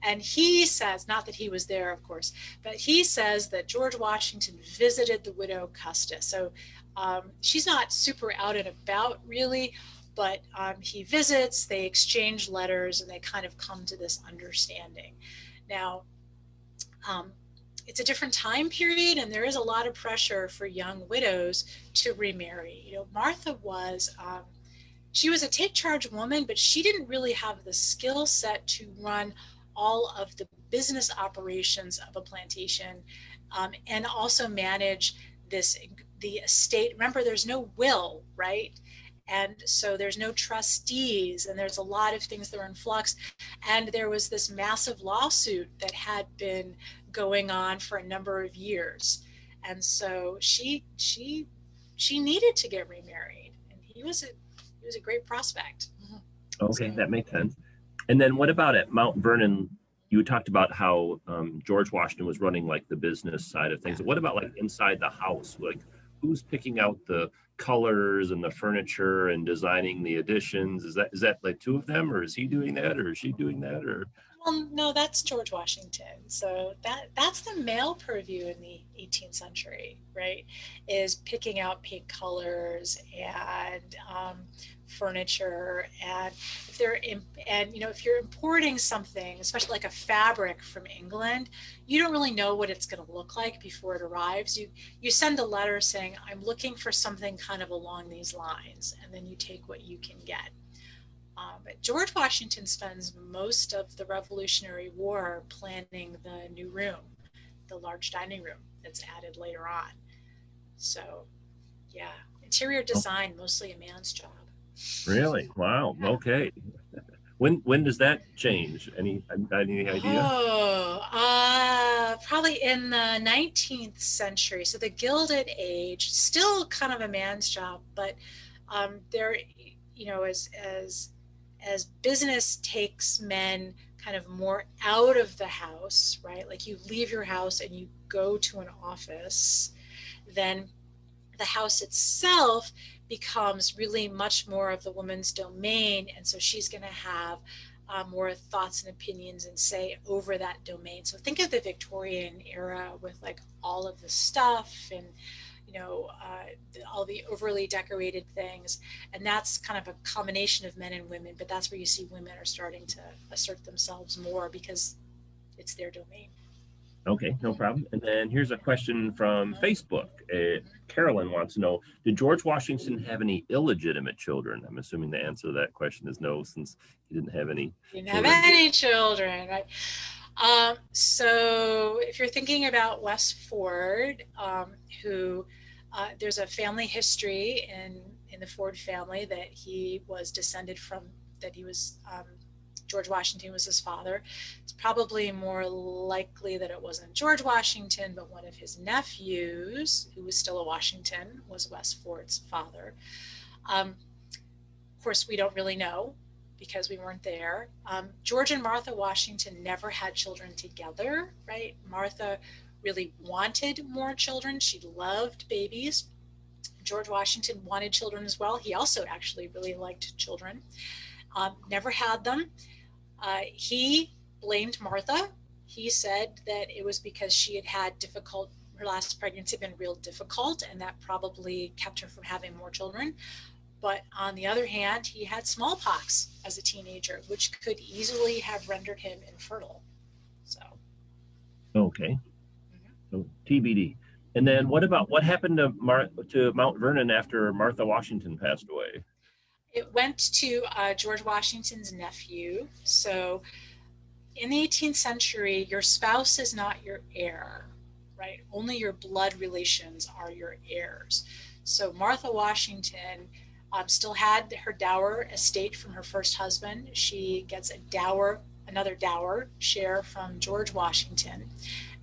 And he says, not that he was there, of course, but he says that George Washington visited the widow Custis. So she's not super out and about, really, but he visits, they exchange letters, and they kind of come to this understanding. Now, it's a different time period, and there is a lot of pressure for young widows to remarry. Martha was, she was a take charge woman, but she didn't really have the skill set to run all of the business operations of a plantation, and also manage the estate. Remember, there's no will, right? And so there's no trustees, and there's a lot of things that are in flux. And there was this massive lawsuit that had been going on for a number of years. And so she needed to get remarried, and he was a great prospect. Okay, that makes sense. And then what about at Mount Vernon? You talked about how George Washington was running like the business side of things. What about like inside the house? Like, who's picking out the colors and the furniture and designing the additions? Is that like 2 of them, or is he doing that, or is she doing that, or? Well, no, that's George Washington. So that's the male purview in the 18th century, right? Is picking out paint colors and furniture, and if you're importing something, especially like a fabric from England, you don't really know what it's going to look like before it arrives. You send a letter saying, I'm looking for something kind of along these lines, and then you take what you can get. But George Washington spends most of the Revolutionary War planning the new room, the large dining room that's added later on. So, yeah, interior design, mostly a man's job. Really? Wow. Okay. When does that change? Any idea? Probably in the 19th century. So the Gilded Age, still kind of a man's job, but there, as business takes men kind of more out of the house, right? Like you leave your house and you go to an office, then the house itself becomes really much more of the woman's domain. And so she's going to have more thoughts and opinions and say over that domain. So think of the Victorian era with like all of the stuff and all the overly decorated things, and that's kind of a combination of men and women, but that's where you see women are starting to assert themselves more because it's their domain. Okay, no problem. And then here's a question from Facebook. Carolyn wants to know, did George Washington have any illegitimate children? I'm assuming the answer to that question is no, since he didn't have any children, right? So if you're thinking about West Ford, who there's a family history in the Ford family that he was descended from, that he was George Washington was his father. It's probably more likely that it wasn't George Washington, but one of his nephews, who was still a Washington, was West Ford's father. Of course, we don't really know because we weren't there. George and Martha Washington never had children together, right? Martha really wanted more children. She loved babies. George Washington wanted children as well. He also actually really liked children. Never had them. He blamed Martha. He said that it was because she had had her last pregnancy had been real difficult, and that probably kept her from having more children. But on the other hand, he had smallpox as a teenager, which could easily have rendered him infertile. So. Okay. So TBD. And then what happened to Mount Vernon after Martha Washington passed away? It went to George Washington's nephew. So in the 18th century, your spouse is not your heir, right? Only your blood relations are your heirs. So Martha Washington still had her dower estate from her first husband. She gets a dower, another dower share from George Washington,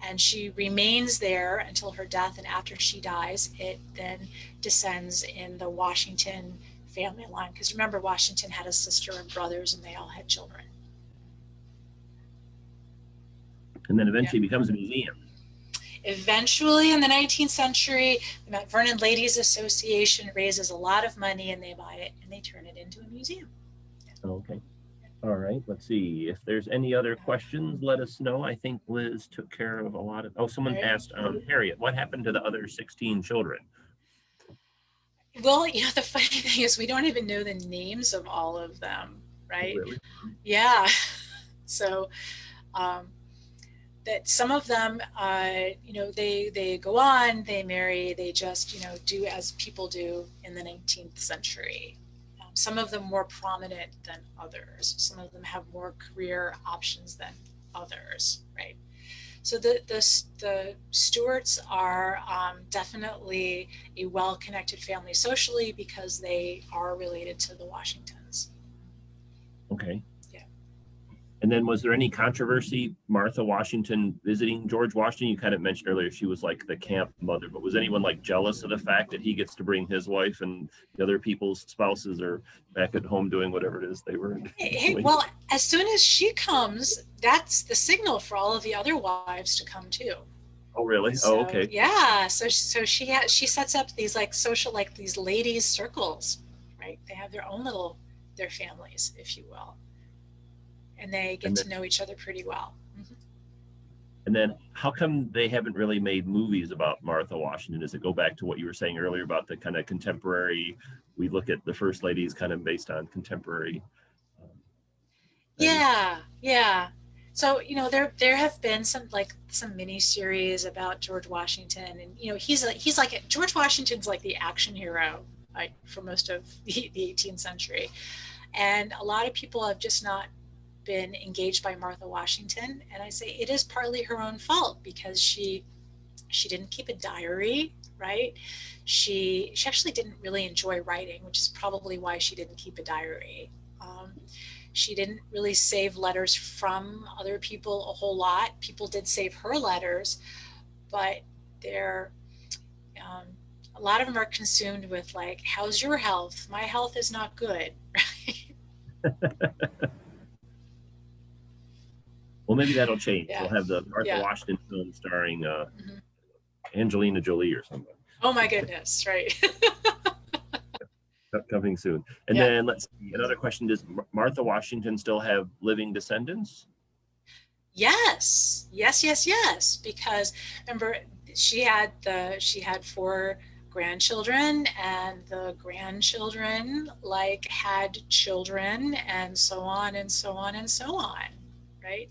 and she remains there until her death. And after she dies, it then descends in the Washington family line. Because remember, Washington had a sister and brothers, and they all had children. And then eventually becomes a museum. Eventually, in the 19th century, the Mount Vernon Ladies Association raises a lot of money, and they buy it and they turn it into a museum. Okay. All right. Let's see. If there's any other questions, let us know. I think Liz took care of a lot of. Oh, someone asked Harriet, what happened to the other 16 children? Well, the funny thing is we don't even know the names of all of them, right? Really? Yeah. So that some of them, they go on, they marry, they just, do as people do in the 19th century. Some of them more prominent than others. Some of them have more career options than others, right? So the Stuarts are definitely a well-connected family socially because they are related to the Washingtons. Okay. Yeah. And then was there any controversy, Martha Washington visiting George Washington? You kind of mentioned earlier she was like the camp mother, but was anyone like jealous of the fact that he gets to bring his wife and the other people's spouses are back at home doing whatever it is they were doing? Well, as soon as she comes, that's the signal for all of the other wives to come too. Oh, really? So, okay. Yeah. So she sets up these like social, like these ladies circles, right? They have their own their families, if you will. And they get to know each other pretty well. Mm-hmm. And then how come they haven't really made movies about Martha Washington? Does it go back to what you were saying earlier about the kind of contemporary, we look at the first ladies kind of based on contemporary? Yeah. So, there have been some mini series about George Washington, and he's like George Washington's like the action hero, like for most of the 18th century. And a lot of people have just not been engaged by Martha Washington, and I say it is partly her own fault because she didn't keep a diary, right? She actually didn't really enjoy writing, which is probably why she didn't keep a diary. She didn't really save letters from other people a whole lot. People did save her letters, but they're a lot of them are consumed with like, how's your health? My health is not good, right? Well, maybe that'll change. Yeah. We'll have the Martha Washington film starring Angelina Jolie or something. Oh my goodness, right. Coming soon. And then let's see, another question, does Martha Washington still have living descendants? Yes. Because remember, she had 4 grandchildren, and the grandchildren had children, and so on and so on and so on, right?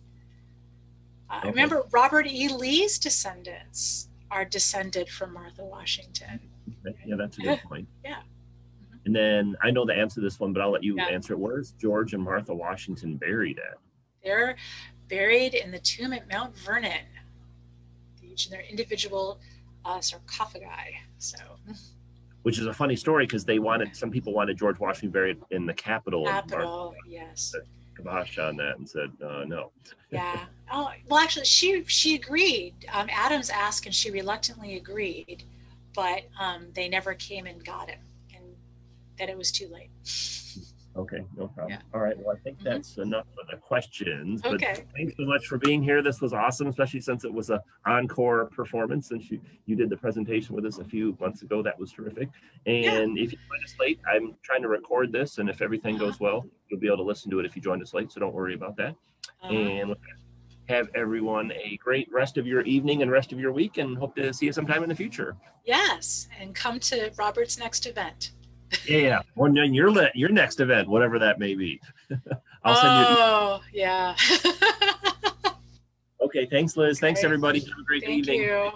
Okay. Remember, Robert E. Lee's descendants are descended from Martha Washington. Right? Yeah, that's a good point. Yeah. And then I know the answer to this one, but I'll let you answer it. Where's George and Martha Washington buried at? They're buried in the tomb at Mount Vernon, each in their individual sarcophagi. So, which is a funny story because some people wanted George Washington buried in the Capitol. Yes. Kibosh on that and said no. Yeah. Oh, well, actually, she agreed. Adams asked, and she reluctantly agreed, but they never came and got him. That it was too late. Okay, no problem. Yeah. All right, well, I think that's enough of the questions. Okay. But thanks so much for being here. This was awesome, especially since it was an encore performance, and you did the presentation with us a few months ago. That was terrific. And if you joined us late, I'm trying to record this, and if everything goes well, you'll be able to listen to it if you joined us late, so don't worry about that. And have everyone a great rest of your evening and rest of your week, and hope to see you sometime in the future. Yes, and come to Robert's next event. Yeah, or your next event, whatever that may be. I'll send you. Oh, yeah. Okay, thanks, Liz. Thanks, everybody. Have a great evening. Thank you.